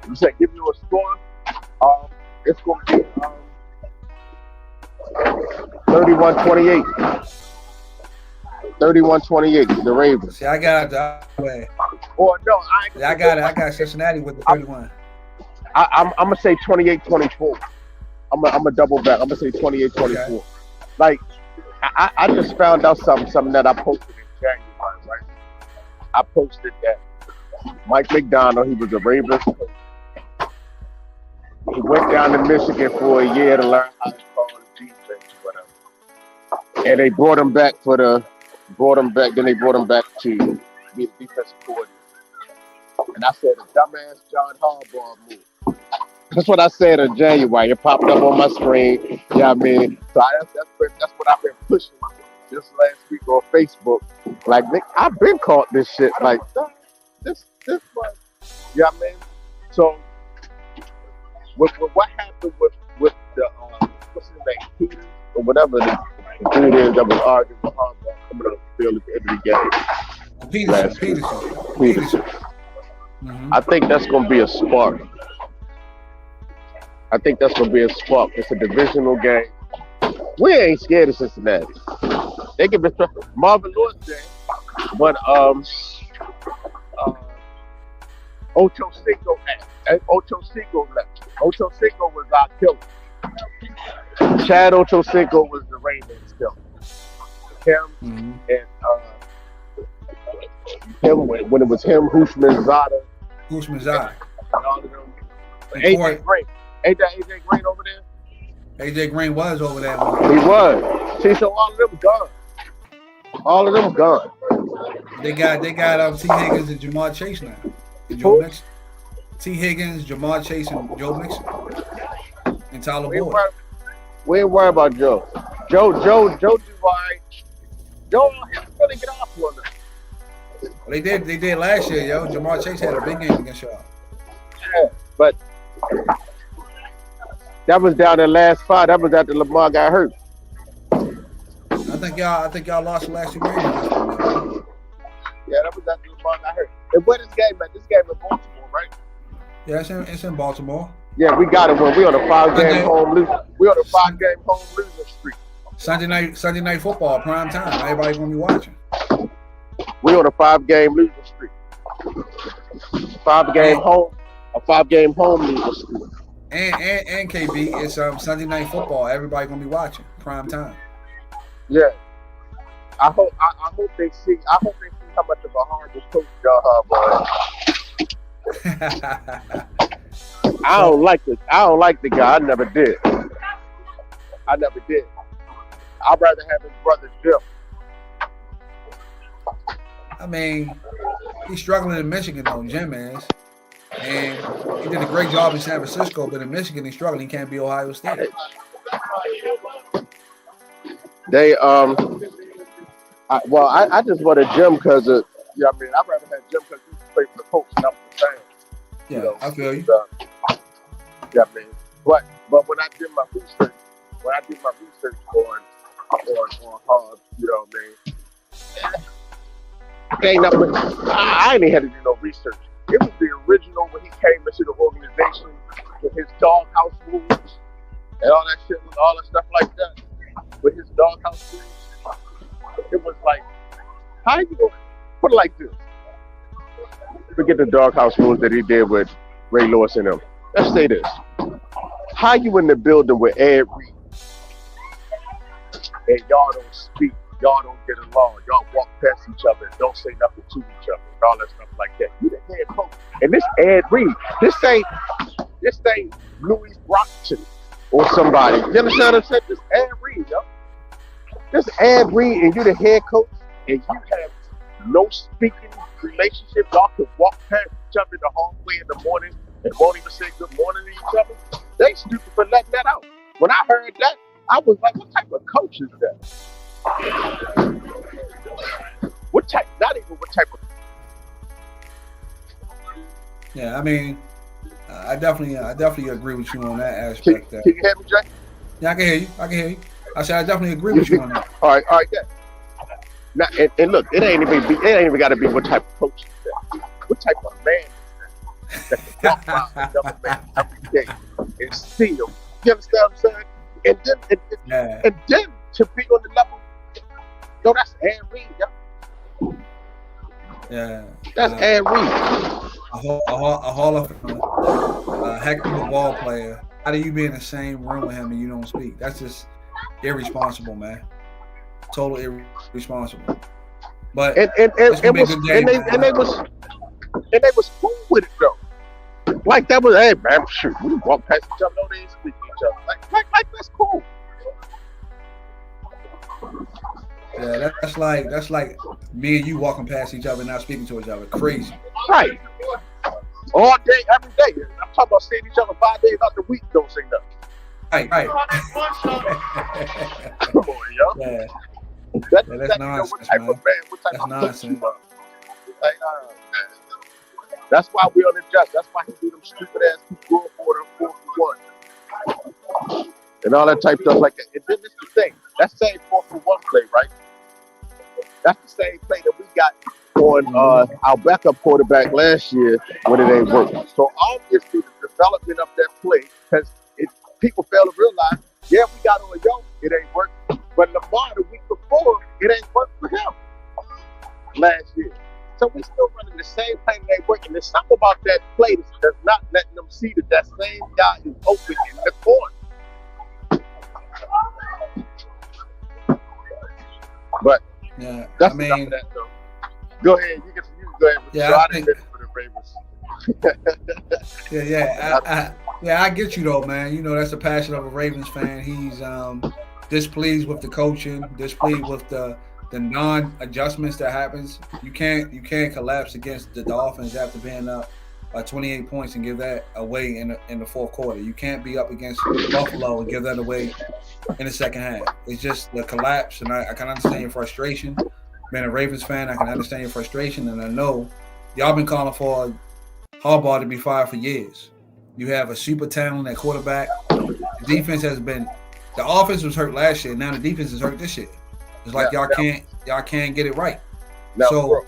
You said give you a score. It's gonna be 31-28. 31-28. The Ravens. See, I got it the other way. Or no, I got it. I got Cincinnati with the 31. I'm gonna say 28-24. I'm gonna double back. I'm gonna say 28-24. Okay. Like I just found out something that I posted in January. Right? I posted that Mike McDonald, he was a Ravens coach. He went down to Michigan for a year to learn how to call the defense, whatever. And they brought him back then they brought him back to to be the defensive coordinator. And I said, a dumbass John Harbaugh move. That's what I said in January. It popped up on my screen. Yeah, I mean, so that's what I've been pushing this last week on Facebook. Like, Nick, I've been caught this shit. Like, this was, yeah, I mean. So, with what happened with the what's his name, Peters or whatever the dude is that was arguing with Harbaugh coming on the field at the end of the game. Peterson. Mm-hmm. I think that's going to be a spark. It's a divisional game. We ain't scared of Cincinnati. They can be Marvin Lewis game, but Ocho Cinco left. Ocho Cinco was our killer. Chad Ocho Cinco was the Ravens killer. Him and him when it was him, Hushman Zada. And all of them. AJ Green. Ain't that AJ Green over there? AJ Green was over there. He was. See, so all of them gone. They got T. Higgins and Jamar Chase now. And Joe Mixon. T. Higgins, Jamar Chase, and Joe Mixon. And Tyler Boyd. We ain't worried about Joe. Joe do all right. Joe really get off one of them. They did last year, yo. Jamar Chase had a big game against y'all. Yeah, but that was down in last five. That was after Lamar got hurt. I think y'all lost the last 2 games. Yeah, that was after Lamar got hurt. And where this game at? This game in Baltimore, right? Yeah, it's in Baltimore. Yeah, we got it when we on a 5-game home losing. We on a 5-game home losing streak. Sunday night football, prime time. Everybody's gonna be watching. We on a 5-game losing streak. 5-game home losing streak. And KB, it's Sunday night football. Everybody gonna be watching prime time. Yeah, I hope they see how much of a horrible coach John Harbaugh is. I don't like the guy. I never did. I'd rather have his brother Jim. I mean, he's struggling in Michigan though, Jim is. And he did a great job in San Francisco, but in Michigan he's struggling. He can't be Ohio State. They I just wanted Jim because I'd rather have Jim because he played for the Colts and I'm the fan. Yeah, I feel you. Yeah, I mean, but when I did my research on Hard, you know what I mean? Ain't nothing. I ain't had to do no research. It was the original when he came into the organization with his doghouse moves and all that shit, all that stuff like that. With his doghouse moves, it was like, how you gonna put it like this? Forget the doghouse moves that he did with Ray Lewis and them. Let's say this: how you in the building with Ed Reed and y'all don't speak, y'all don't get along, y'all walk past each other and don't say nothing to each other and all that stuff like that. You the head coach, and this Ed Reed, this ain't Louis Brockton or somebody. You understand what I'm saying? This Ed Reed, yo. This Ed Reed, and you the head coach, and you have no speaking relationship. Y'all can walk past each other in the hallway in the morning and won't even say good morning to each other. They stupid for letting that out. When I heard that, I was like, what type of coach is that? What type? Not even what type of. Yeah, I mean, I definitely agree with you on that aspect. Can you hear me, Jay? Yeah, I can hear you. I said I definitely agree with you on that. All right, yeah. Now, and look, it ain't even got to be what type of coach is that. What type of man is that? That can walk around another man every day and see him. You understand what I'm saying? And then to be on the level, yo, that's Ed Reed, yo. Yeah, that's Ed Reed. A Hall of a heck of a ball player. How do you be in the same room with him and you don't speak? That's just irresponsible, man. Total irresponsible. But they was cool with it though. Like that was, hey man, shoot, we walk past each other, they didn't speak to each other. Like that's cool. Yeah, that's like me and you walking past each other, not speaking to each other. Crazy. Right. All day, every day. I'm talking about seeing each other 5 days out the week. Don't say nothing. Right. Come on, yo. Yeah. That's nonsense, what type man. of man? What type That's of nonsense. Like, that's why we on the judge. That's why he do them stupid ass people going for them 4-for-1 and all that type stuff like that. And then this is the thing. That same 4-for-1 play, right? That's the same play that we got on our backup quarterback last year when it ain't working. So obviously the development of that play, because people fail to realize, yeah, we got on Yo, it ain't working. But Lamar the week before, it ain't worked for him last year. So we still running the same play that ain't working. There's something about that play that's not letting them see that same guy is open in the corner. But yeah, that's enough of that, though. Go ahead. You can go ahead. Yeah, I didn't get it for the Ravens. I get you though, man. You know that's the passion of a Ravens fan. He's displeased with the coaching, displeased with the non-adjustments that happens. You can't collapse against the Dolphins after being up by 28 points and give that away in the fourth quarter. You can't be up against Buffalo and give that away in the second half. It's just the collapse, and I can understand your frustration. Being a Ravens fan, I can understand your frustration, and I know y'all been calling for Harbaugh to be fired for years. You have a super talented quarterback. The defense has been – the offense was hurt last year. Now the defense is hurt this year. It's like y'all can't get it right. Now, so bro,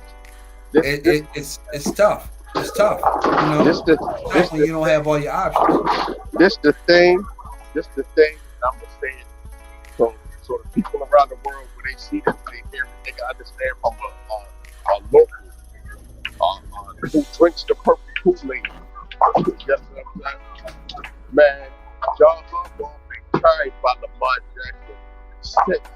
it's tough. It's tough. You know, when you don't have all your options. This the thing. I'm gonna say it. So the people around the world, when they see this, they hear it, they can understand from a local who drinks the purple Kool-Aid. Yes, man, John Harbaugh been carried by Lamar Jackson since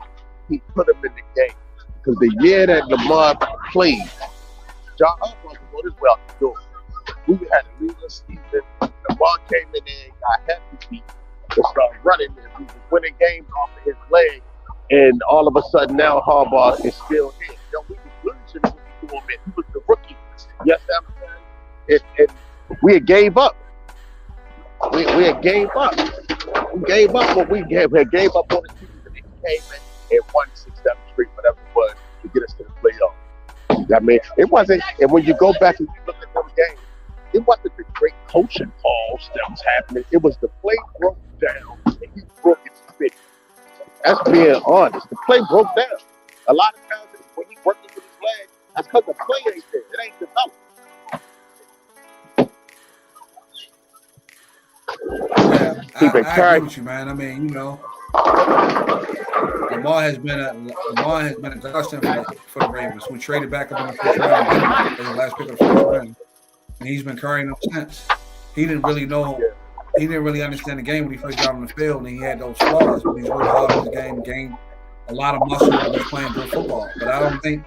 he put him in the game. Because the year that Lamar played, John Harbaugh was on his way out the door. We had a losing season. Lamar came in there and got happy feet and started running. And we was winning games off of his leg. And all of a sudden now Harbaugh is still here. Yo, we was losing when we threw him in. He was the rookie. Yes, I'm saying. And we had gave up. We had gave up. We gave up what we gave up on the season. And he came in and won 6-7 straight, whatever it was, to get us to the playoffs. I mean, it wasn't, and when you go back and you look at those games, it wasn't the great coaching calls that was happening. It was the play broke down and he broke its fit. That's being honest. The play broke down. A lot of times when he working with his leg, that's because the play ain't there. It ain't developed. Yeah, I agree with you, man. I mean, you know, Lamar has been a godsend for the Ravens. We traded back up in the first round as the last pick of the first round, and he's been carrying them since. He didn't really know. He didn't really understand the game when he first got on the field, and he had those flaws. But he's worked hard in his game, gained a lot of muscle when he's playing good football. But I don't think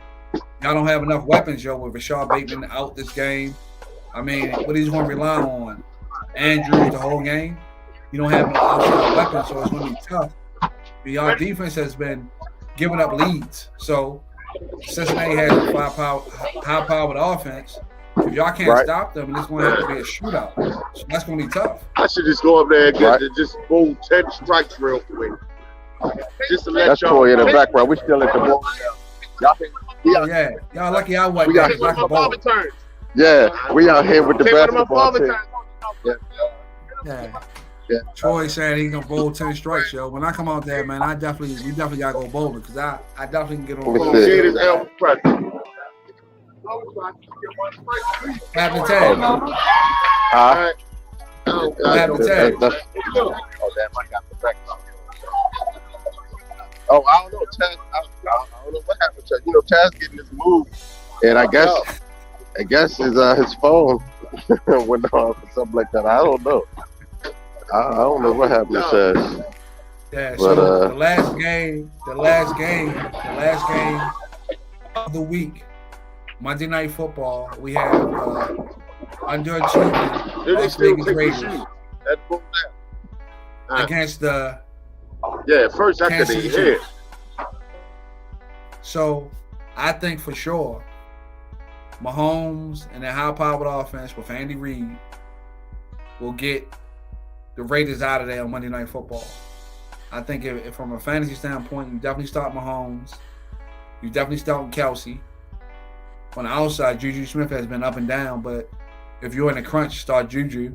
y'all don't have enough weapons, yo. With Rashad Bateman out this game, I mean, what he's going to rely on? Andrews the whole game. You don't have no outside weapons, so it's going to be tough. But y'all defense has been giving up leads. So Cincinnati has a high-powered offense. If y'all can't stop them, it's going to have to be a shootout. So that's going to be tough. I should just go up there and get just bowl 10 strikes real quick. Just to let that's y'all. Troy in the background. We're still at the ball. Y'all lucky I wasn't there. Yeah, we out here with the basketball team. Yeah. Troy saying he's gonna bowl 10 strikes, yo. When I come out there, man, we definitely gotta go bowling because I definitely can get on. Let me see. What happened to Ted? What happened to Ted? Oh, damn, I got the back. Oh, I don't know, Taz. I don't know what happened to Taz. You know, Taz getting this move, and I guess his phone went off or something like that. I don't know. I don't know what happened to Taz. Yeah. So the last game of the week, Monday Night Football. We have underachieving Las Vegas Raiders against the first after the head. So I think for sure Mahomes and that high-powered offense with Andy Reid will get the Raiders out of there on Monday Night Football. I think if from a fantasy standpoint, you definitely start Mahomes. You definitely start Kelsey. On the outside, Juju Smith has been up and down, but if you're in a crunch, start Juju.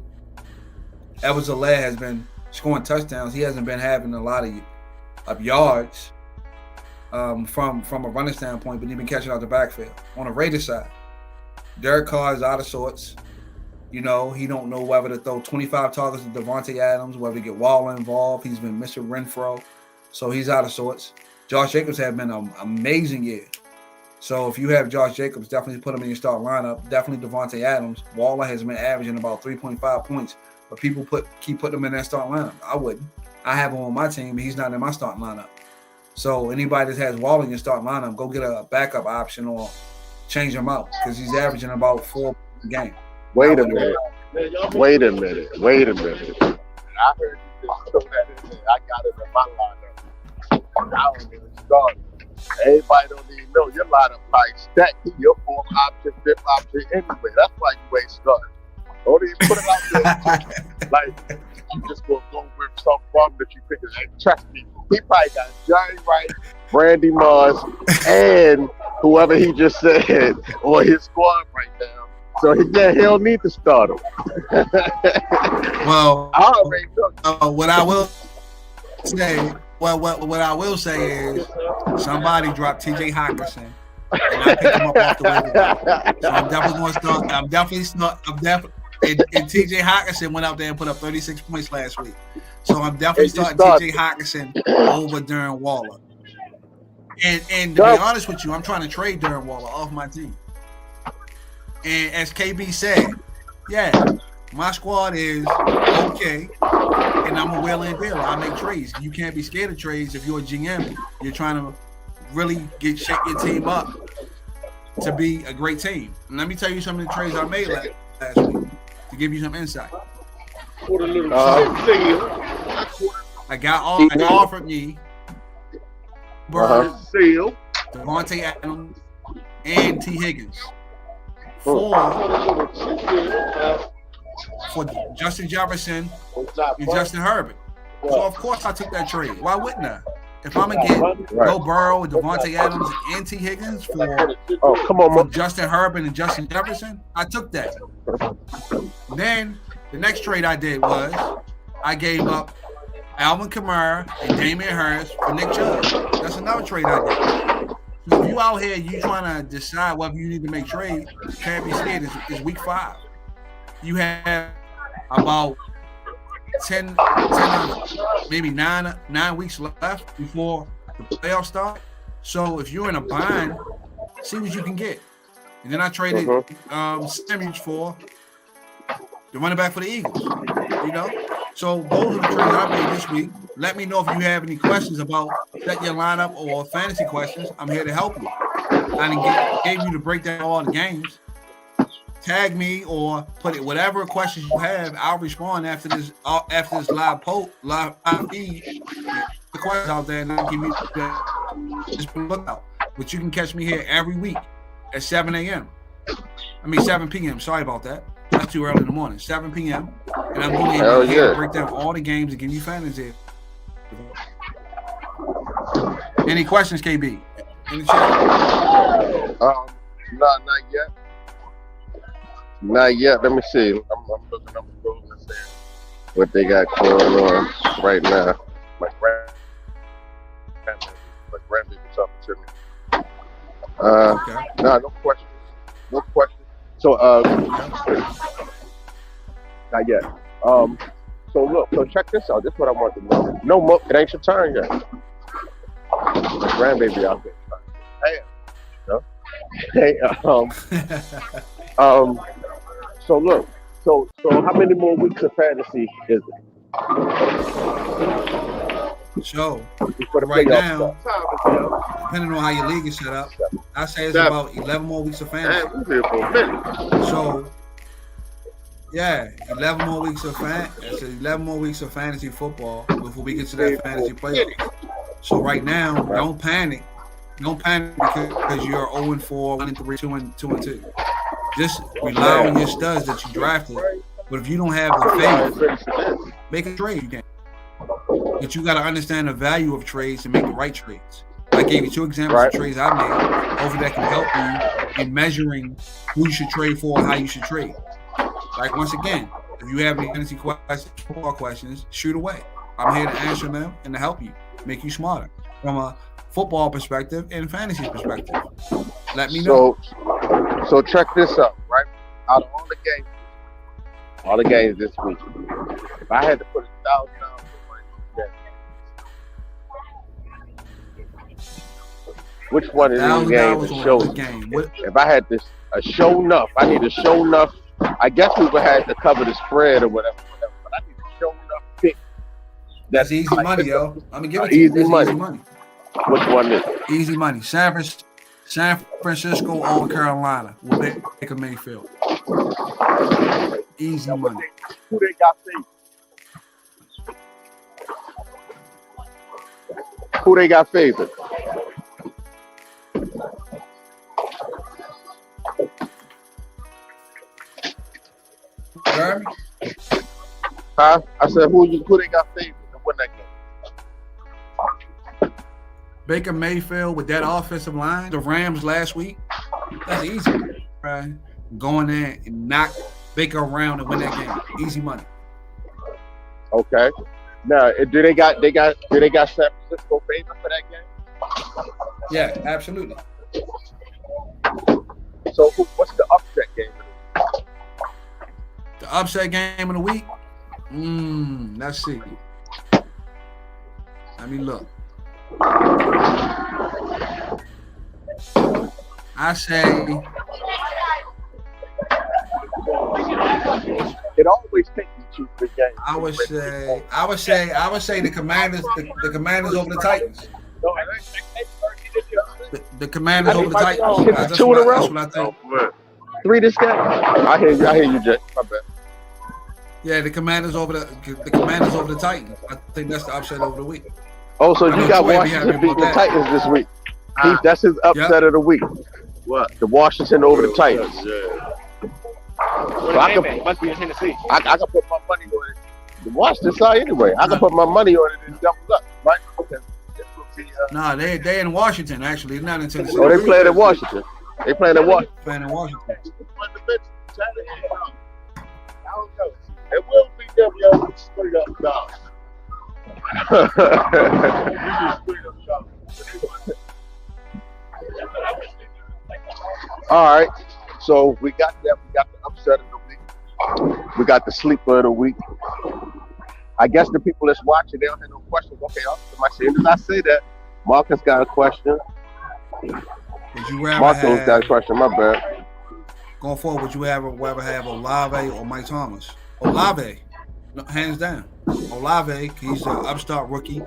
Edwards-Helaire has been scoring touchdowns. He hasn't been having a lot of yards from a running standpoint, but he's been catching out the backfield. On the Raiders side, Derek Carr is out of sorts. You know, he don't know whether to throw 25 targets to Devontae Adams, whether to get Waller involved. He's been missing Renfro, so he's out of sorts. Josh Jacobs has been an amazing year. So if you have Josh Jacobs, definitely put him in your start lineup. Definitely Devontae Adams. Waller has been averaging about 3.5 points, but people keep putting him in that start lineup. I wouldn't. I have him on my team, but he's not in my starting lineup. So anybody that has Waller in your starting lineup, go get a backup option or change him out because he's averaging about 4 points a game. Wait a minute. I heard you just throw that in there. I got it in my lineup. I don't even start. Everybody don't even know your lineup probably stacked. Your fourth option, fifth option anyway. That's why you ain't starting. Don't even put it out there. Like, I'm just going to go with some bum that you pick. And trust me, he probably got Johnny Wright, Brandy Moss, and whoever he just said on his squad right now. So he don't need to start him. Well, I already know. what I will say, what I will say is somebody dropped T.J. Hawkinson, and I picked him up off the waiver. So I'm definitely going to start. And T.J. Hawkinson went out there and put up 36 points last week. So I'm definitely starting T.J. Hawkinson over Darren Waller. And to be honest with you, I'm trying to trade Darren Waller off my team. And as KB said, yeah, my squad is okay, and I'm a wheeler and dealer. I make trades. You can't be scared of trades if you're a GM. You're trying to really shake your team up to be a great team. And let me tell you some of the trades I made last week to give you some insight. I offered me Bird, Devontae Adams, and T. Higgins for Justin Jefferson and Justin Herbert. So of course I took that trade. Why wouldn't I? If I'm gonna get Joe Burrow and Devontae Adams and T. Higgins for Justin Herbert and Justin Jefferson, I took that. Then the next trade I did was I gave up Alvin Kamara and Damian Harris for Nick Chubb. That's another trade I did. So if you out here, you trying to decide whether you need to make trades, you can't be scared. It's week 5. You have about 10 maybe 9 weeks left before the playoffs start. So if you're in a bind, see what you can get. And then I traded Samuels for the running back for the Eagles. You know? So those are the trades I made this week. Let me know if you have any questions about setting your lineup or fantasy questions. I'm here to help you. I gave you the breakdown of all the games. Tag me or put it whatever questions you have. I'll respond after this live feed. The questions out there, and I'll give you just look out. But you can catch me here every week at 7 a.m. 7 p.m. Sorry about that. That's too early in the morning. 7 p.m. And I'm going to break down all the games and give you fantasy. Any questions, KB? In the chat? Not yet. Not yet. Let me see. I'm looking up the rules and seeing what they got going on right now. My grandbaby talking to me. No questions. No questions. So not yet. So check this out. This is what I want to know. No more. It ain't your turn yet. My grandbaby out there. Hey, So look. So how many more weeks of fantasy is it? So right now, depending on how your league is set up, I say it's about 11 more weeks of fantasy. So yeah, 11 more weeks of 11 more weeks of fantasy football before we get to that fantasy playoff. So right now, don't panic. Don't panic because you're 0-4, 1-3, 2-2. Just rely on your studs that you drafted. But if you don't have the faith, make a trade. You can. But you got to understand the value of trades and make the right trades. I gave you 2 examples of trades I made. Hopefully that can help you in measuring who you should trade for and how you should trade. Like, once again, if you have any fantasy questions, football questions, shoot away. I'm here to answer them and to help you, make you smarter from a football perspective and fantasy perspective. Let me know. So check this out, right? Out of all the games this week, if I had to put $1,000 which one of these games is show? If I had a show enough, I need a show enough. I guess we would have to cover the spread or whatever. But I need a show enough pick. That's easy money, yo. I'm gonna give it to you. Easy money. Which one is it? Easy money. San Francisco over Carolina with Baker Mayfield. Easy money. Who they got favored? Who they got favored? Jeremy? Huh? I said who they got favored to win that game? Baker Mayfield with that offensive line, the Rams last week. That's easy, right? Going there and knock Baker around and win that game. Easy money. Okay. Now, do they got San Francisco favored for that game? Yeah, absolutely. So what's the upset game? The upset game of the week? Let's see. Let me look. I say it always takes you to the game. I would say the Commanders. The Commanders over the Titans. The Commanders over the Titans. 2 in a row. That's what I think. Oh, 3 this game. I hear you, Jay. My bad. Yeah, the Commanders over the Titans. I think that's the upset over the week. Oh, so you got Washington beating the Titans this week. That's his upset of the week. What? The Washington over the Titans. Yeah. So must be in Tennessee. I can put my money on it. The Washington side anyway. I can put my money on it and double up, right? Okay. Nah, they in Washington actually. They're not in Tennessee. Oh, they playing in Washington. They playing in Washington. Playing in Washington. I don't know. It will be them, yo. Straight up down. All right. So we got that. We got the upset of the week. We got the sleeper of the week. I guess the people that's watching, they don't have no questions. Okay, did I say that? Marcus got a question. Marcus got a question. My bad. Going forward, would you rather have Olave or Mike Thomas? Olave, hands down. Olave, he's an upstart rookie.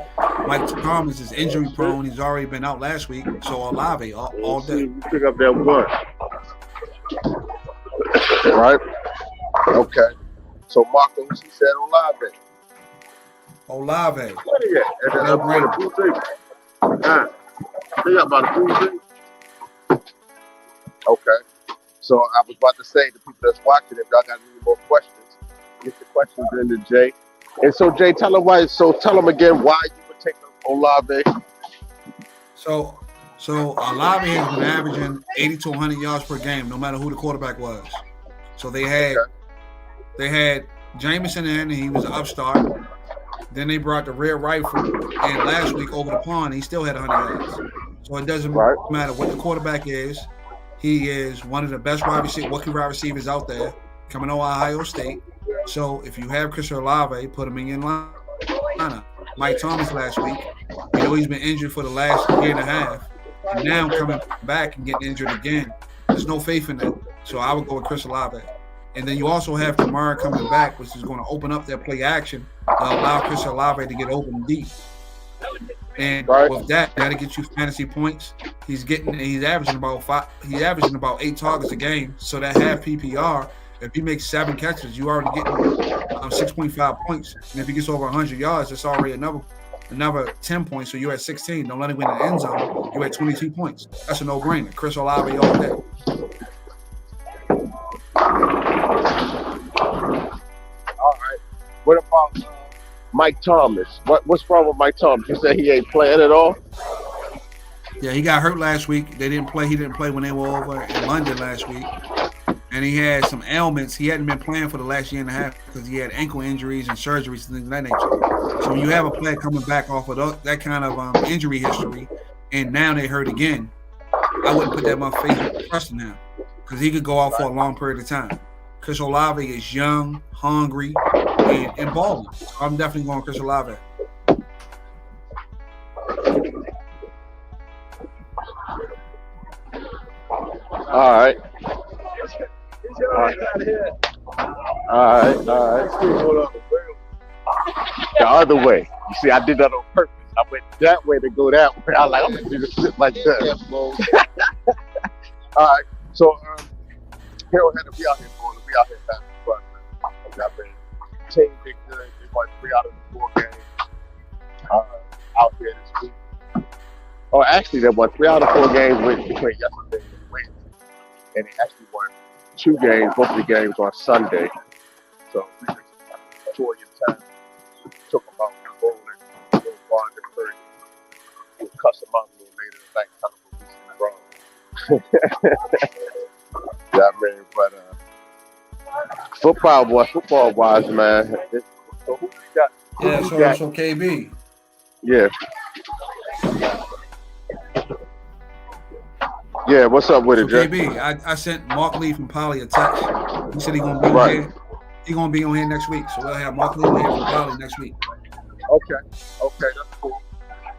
Mike Thomas is injury prone. He's already been out last week. So Olave all day. You pick up that one. Right? Okay. So Marcos, he said Olave. Olave. What is that? They got about a full thing. Okay. So I was about to say to people that's watching, if y'all got any more questions, get your questions into Jay. And so Jay, tell them again why you would take Olave. So Olave has been averaging 80 to 100 yards per game, no matter who the quarterback was. So they had Jameson in, and he was an upstart. Then they brought the rear rifle in last week over the pond. He still had 100 yards. So it doesn't matter what the quarterback is. He is one of the best rookie wide receivers out there coming to Ohio State. So if you have Chris Olave, put him in your lineup. Mike Thomas last week, he's been injured for the last year and a half. And now coming back and getting injured again. There's no faith in that. So I would go with Chris Olave. And then you also have Kamara coming back, which is going to open up their play action to allow Chris Olave to get open deep. And with that'll get you fantasy points. He's averaging about 8 targets a game. So that half PPR, if he makes 7 catches, you already getting 6.5 points. And if he gets over 100 yards, that's already another another 10 points, so you're at 16. Don't let him win the end zone. You're at 22 points. That's a no-brainer. Chris Olave all day. All right. What about Mike Thomas? What's wrong with Mike Thomas? You said he ain't playing at all? Yeah, he got hurt last week. They didn't play. He didn't play when they were over in London last week. And he had some ailments. He hadn't been playing for the last year and a half because he had ankle injuries and surgeries and things of that nature. So when you have a player coming back off of that kind of injury history, and now they hurt again, I wouldn't put that much faith and trust in him because he could go out for a long period of time. Chris Olave is young, hungry, and balling. So I'm definitely going Chris Olave. All right. All right. The other way. You see, I did that on purpose. I went that way to go that way. I was like, I'm gonna do this shit like that. All right. So, Harold had to be out here for it. We out here having fun. I mean, team did good. They won 3 out of the 4 games out here this week. Oh, actually, they won 3 out of 4 games between yesterday and Wednesday. And they actually won 2 games, both of the games on Sunday. So we just tore your time. Took them out and bowling. Little Ron the Curry. We'll cuss them out a little later tonight. Yeah, I mean, but football wise, man. So who you got? So KB. Yeah. Yeah, what's up with it, Jay? KB, I sent Mark Lee from Poly a text. He said he's gonna be on here. He's gonna be on here next week, so we'll have Mark Lee on here from Poly next week. Okay,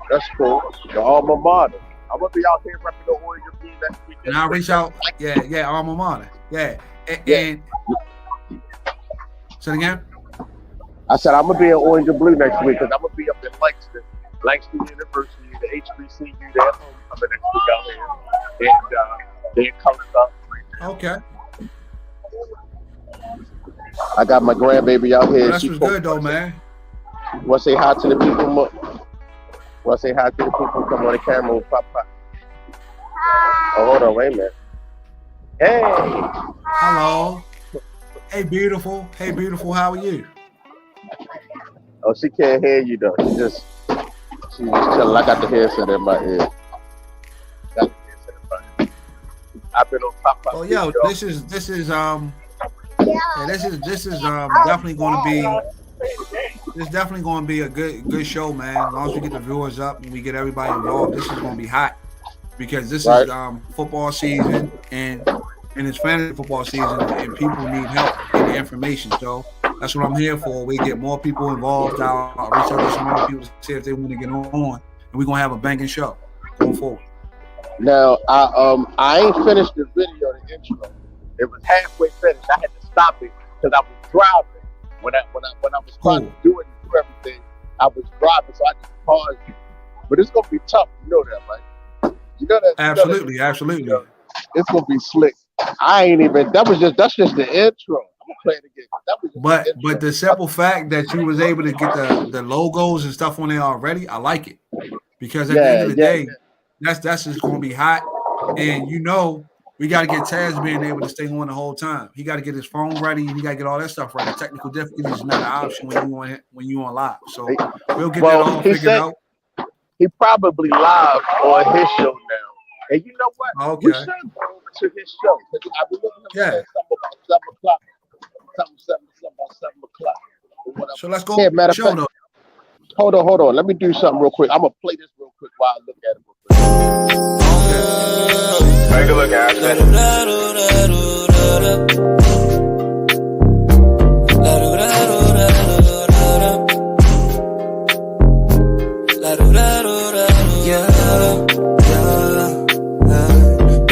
that's cool. The alma mater. I'm gonna be out here repping the Oregon Blue next week. And I'll reach out. Yeah, alma mater. Yeah, and say it again. I said I'm gonna be in Orange and Blue next week because I'm gonna be up in Langston University, the HBCU there. I'm the next week out here, and they're colors up. Okay. I got my grandbaby out here. Well, that's what's good though, man. Want to say hi to the people? Want to say hi to the people? Come on the camera with Papa. Oh, hold on, wait a minute. Hey. Hello. Hey, beautiful. Hey, beautiful. How are you? Oh, she can't hear you though. She's just chilling. I got the headset in my ear. I've been on Papa. Oh, yo, this is definitely going to be. It's definitely going to be a good show, man. As long as we get the viewers up and we get everybody involved, this is going to be hot because this is football season and it's fantasy football season and people need help getting information. So that's what I'm here for. We get more people involved. I'll reach out to some more people to see if they want to get on, and we're gonna have a banging show going forward. Now, I ain't finished the video, the intro. It was halfway finished. I had to stop it because I was driving. When I was trying to do everything, I was driving, so I just paused it. But it's gonna be tough. You know that, right? You know that. Absolutely. It's gonna be slick. I ain't even. That's just the intro. I'm gonna play it again. But the simple fact that you was able to get the logos and stuff on there already, I like it because at the end of the day, that's just gonna be hot. And we got to get Taz being able to stay on the whole time. He got to get his phone ready. He got to get all that stuff ready. Technical difficulties is not an option when you on live. So we'll get that all figured out. He probably live on his show now. And you know what? Okay. We should go over to his show. I've been looking at something about 7 o'clock. Something about 7 o'clock. So let's go. Yeah, matter of fact, hold on. Let me do something real quick. I'm going to play this real quick while I look at it real quick. Take a look at it.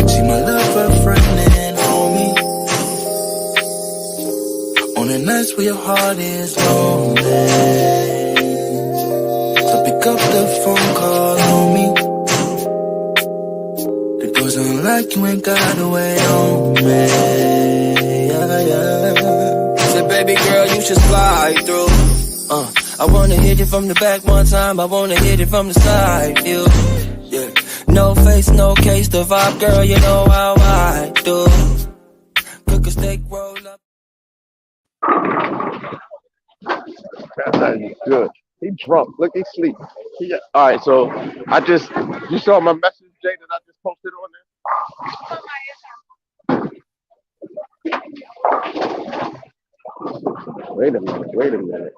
See my love for a friend and homie. On the nights where your heart is lonely, so pick up the phone call on me. The doors unlocked, you ain't got a way on me. Yeah. Said baby girl, you should slide through. I wanna hit it from the back one time, I wanna hit it from the side, yeah. No face, no case, the vibe, girl, you know how I do. Cook a steak, roll up. That's good. He drunk. Look, he sleep. All right, so you saw my message, Jay, that I just posted on there? Wait a minute.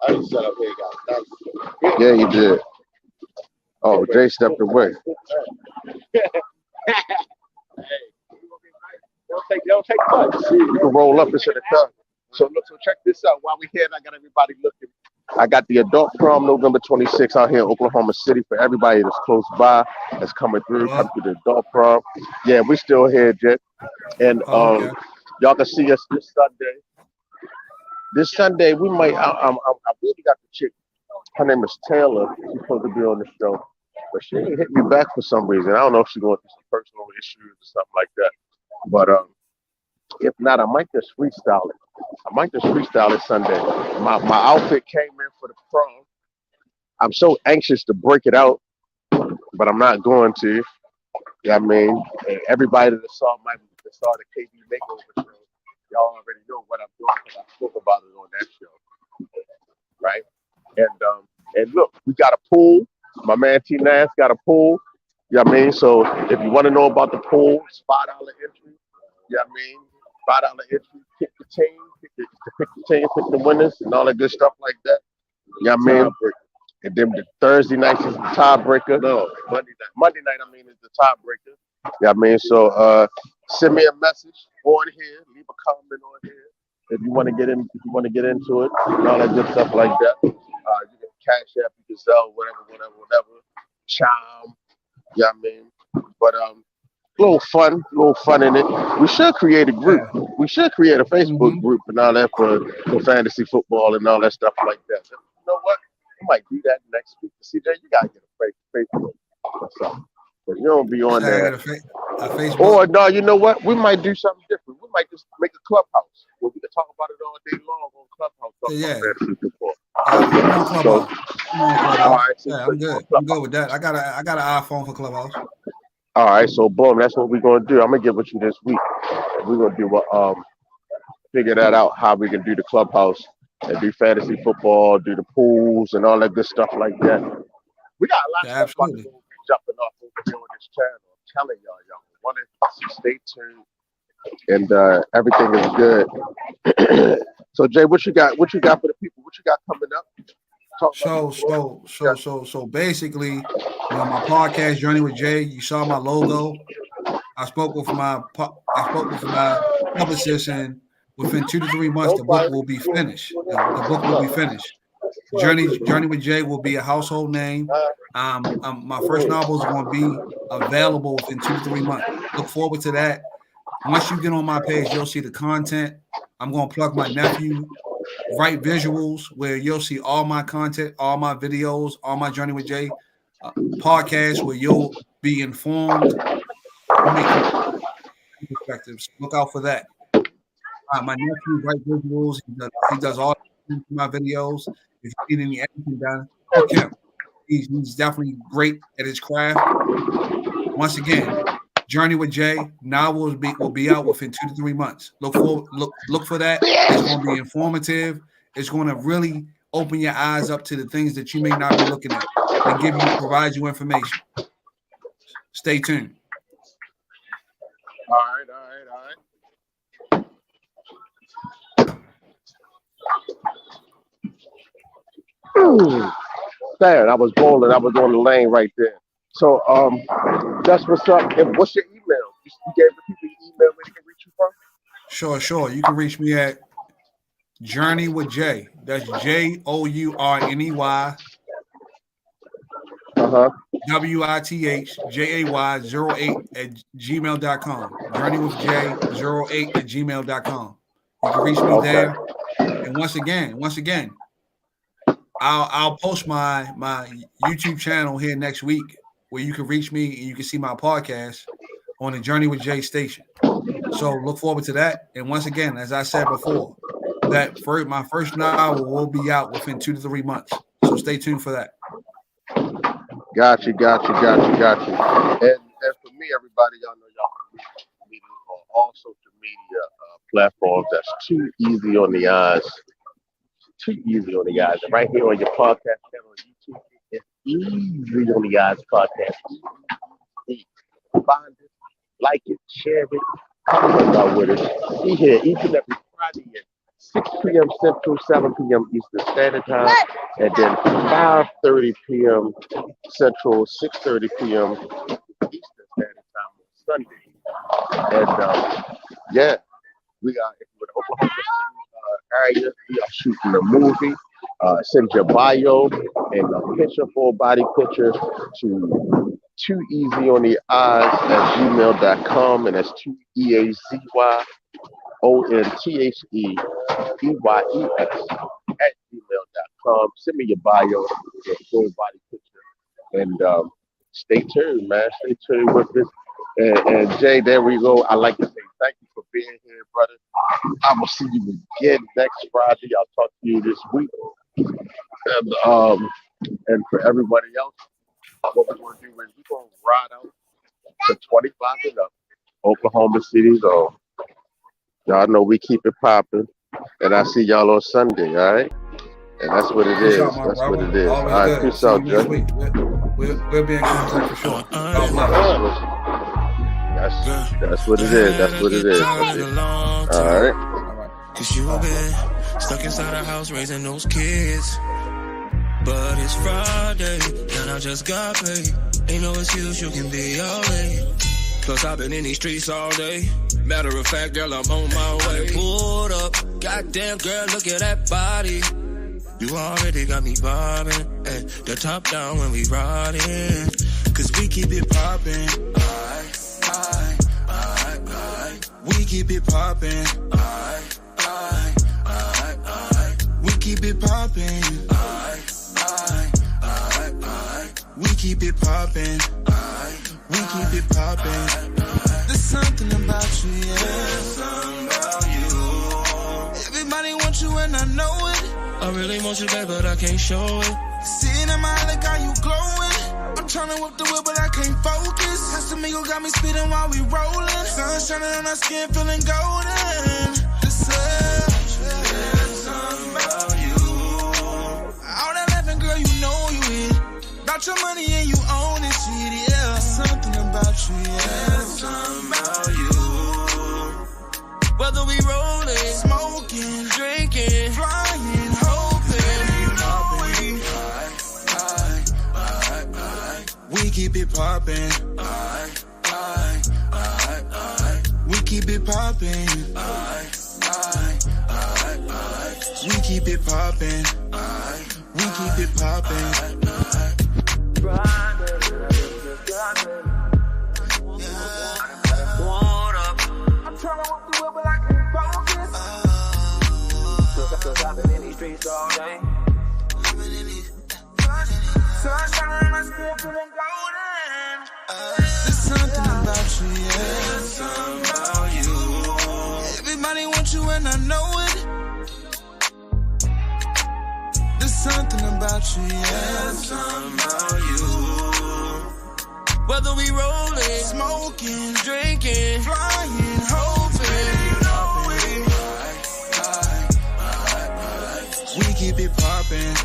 I just set up here, guys. Yeah, you did. Oh, Jay stepped away. They'll take much. You can roll up into the car. So check this out. While we're here, and I got everybody looking. I got the adult prom November 26th out here in Oklahoma City for everybody that's close by, that's coming through. Come to the adult prom. Yeah, we're still here, Jet. And y'all can see us this Sunday. This Sunday, we might. I really got the chick. Her name is Taylor. She's supposed to be on the show, but she ain't hit me back for some reason. I don't know if she's going through some personal issues or something like that. But if not, I might just freestyle it. Sunday. My outfit came in for the prom. I'm so anxious to break it out, but I'm not going to. Yeah, I mean, everybody that saw the KB Makeover show, y'all already know what I'm doing because I spoke about it on that show, right? And look, we got a pool. My man T Nance got a pool. You know what I mean? So if you want to know about the pool, it's $5 entry. You know what I mean? $5 entry, pick the team, pick the winners and all that good stuff like that. You know what I mean? And then the Thursday night is the tiebreaker. No, Monday night, I mean, is the tiebreaker. You know what I mean? So send me a message on here, leave a comment on here if you want to get into it and all that good stuff like that. You can Cash App, you can Zelle, whatever. Chime. You know what I mean? But a little fun in it. We should create a group. We should create a Facebook group and all that for fantasy football and all that stuff like that. You know what? We might do that next week. CJ, you gotta get a Facebook or something. But you don't be on there. A Facebook. Or no, you know what? We might do something different. We might just make a clubhouse where we can talk about it all day long on Clubhouse. About fantasy football. All right, I'm good. I'm good with that. I got an iPhone for Clubhouse. All right, so boom, that's what we're gonna do. I'm gonna get with you this week. We're gonna do figure that out how we can do the Clubhouse and do fantasy football, do the pools and all that good stuff like that. We got a lot of stuff jumping off over here on this channel. I'm telling y'all want to stay tuned and everything is good. So Jay, what you got for the people? What you got coming up? So basically, my podcast Journey with Jay, you saw my logo. I spoke with my publicist, and within 2 to 3 months, the book will be finished. The book will be finished. Journey with Jay will be a household name. My first novel is going to be available within 2 to 3 months. Look forward to that. Once you get on my page, you'll see the content. I'm going to plug my nephew, Right Visuals, where you'll see all my content, all my videos, all my Journey with Jay podcasts, where you'll be informed. Perspectives. Look out for that. My nephew, Right Visuals, he does all my videos. If you need any editing done, hook him. He's definitely great at his craft. Once again, Journey with Jay novel will be out within 2 to 3 months. Look for that. It's going to be informative. It's going to really open your eyes up to the things that you may not be looking at and provide you information. Stay tuned. All right. Damn, I was bowling. I was on the lane right there. So that's what's up. And what's your email? You gave the people your email where they can reach you from? Sure. You can reach me at Journey with Jay. That's JOURNEY. WITHJAY08@gmail.com. Journey with Jay08@gmail.com. You can reach me there. And once again, I'll post my YouTube channel here next week where you can reach me and you can see my podcast on the Journey with Jay station. So look forward to that. And once again, as I said before, that my first novel will be out within 2 to 3 months. So stay tuned for that. Got you. And for me, everybody, y'all know y'all can meet me on all social media platforms. That's Too Easy on the Eyes. And right here on your podcast channel on YouTube, it's Easy on the Eyes podcast. Find it, like it, share it, comment out with it. Be here each and every Friday at 6 p.m. Central, 7 p.m. Eastern Standard Time, and then 5:30 p.m. Central, 6:30 p.m. Eastern Standard Time on Sunday. And we got, if you're in the Oklahoma City area, we are shooting a movie. Send your bio and a picture, full body picture to tooeasyontheeyes@gmail.com, and that's 2EAZYONTHEYES@gmail.com. Send me your bio, your full body picture, and stay tuned, man. Stay tuned with this. And Jay, there we go. I'd like to say thank you for being here, brother. I will see you again next Friday. I'll talk to you this week. And for everybody else, what we're going to do is we're going to ride out to 25 and up, Oklahoma City zone. Y'all know we keep it popping. And I see y'all on Sunday, all right? And that's what it is. That's what it is. All right, peace out, Jay. We'll be in contact for sure. That's what it is. That's what it is. All right. Cause you been stuck inside a house raising those kids. But it's Friday, and I just got paid. Ain't no excuse, you can be all late. Plus I've been in these streets all day. Matter of fact, girl, I'm on my way. Pulled up, goddamn girl, look at that body. You already got me bobbing, and the top down when we riding. Cause we keep it poppin', we keep it poppin', we keep it poppin', we keep it poppin', we keep it poppin'. There's something about you, yeah. Something about you. Everybody wants you and I know it. I really want you, babe, but I can't show it. Seeing in my eye, like how you glowing. I'm tryna whip the whip, but I can't focus. Casamigo got me speeding while we rollin'. Sun shining on our skin, feeling golden. There's something about you. All that laughing, girl, you know you it. About your money and you own it, shit, yeah. There's something about you, yeah. There's something about you. Whether we rollin', smoking, drinking, flying, hoping, you know we keep it poppin', we keep it poppin', we keep it poppin', we keep it poppin'. I've been in these streets all day. Sun shining on my skin, feeling golden. There's something about you, yeah. There's something about you. Everybody wants you and I know it. There's something about you, yeah. There's something about you. Whether we rollin', smoking, drinking, flying, hoping, you know we keep it poppin'.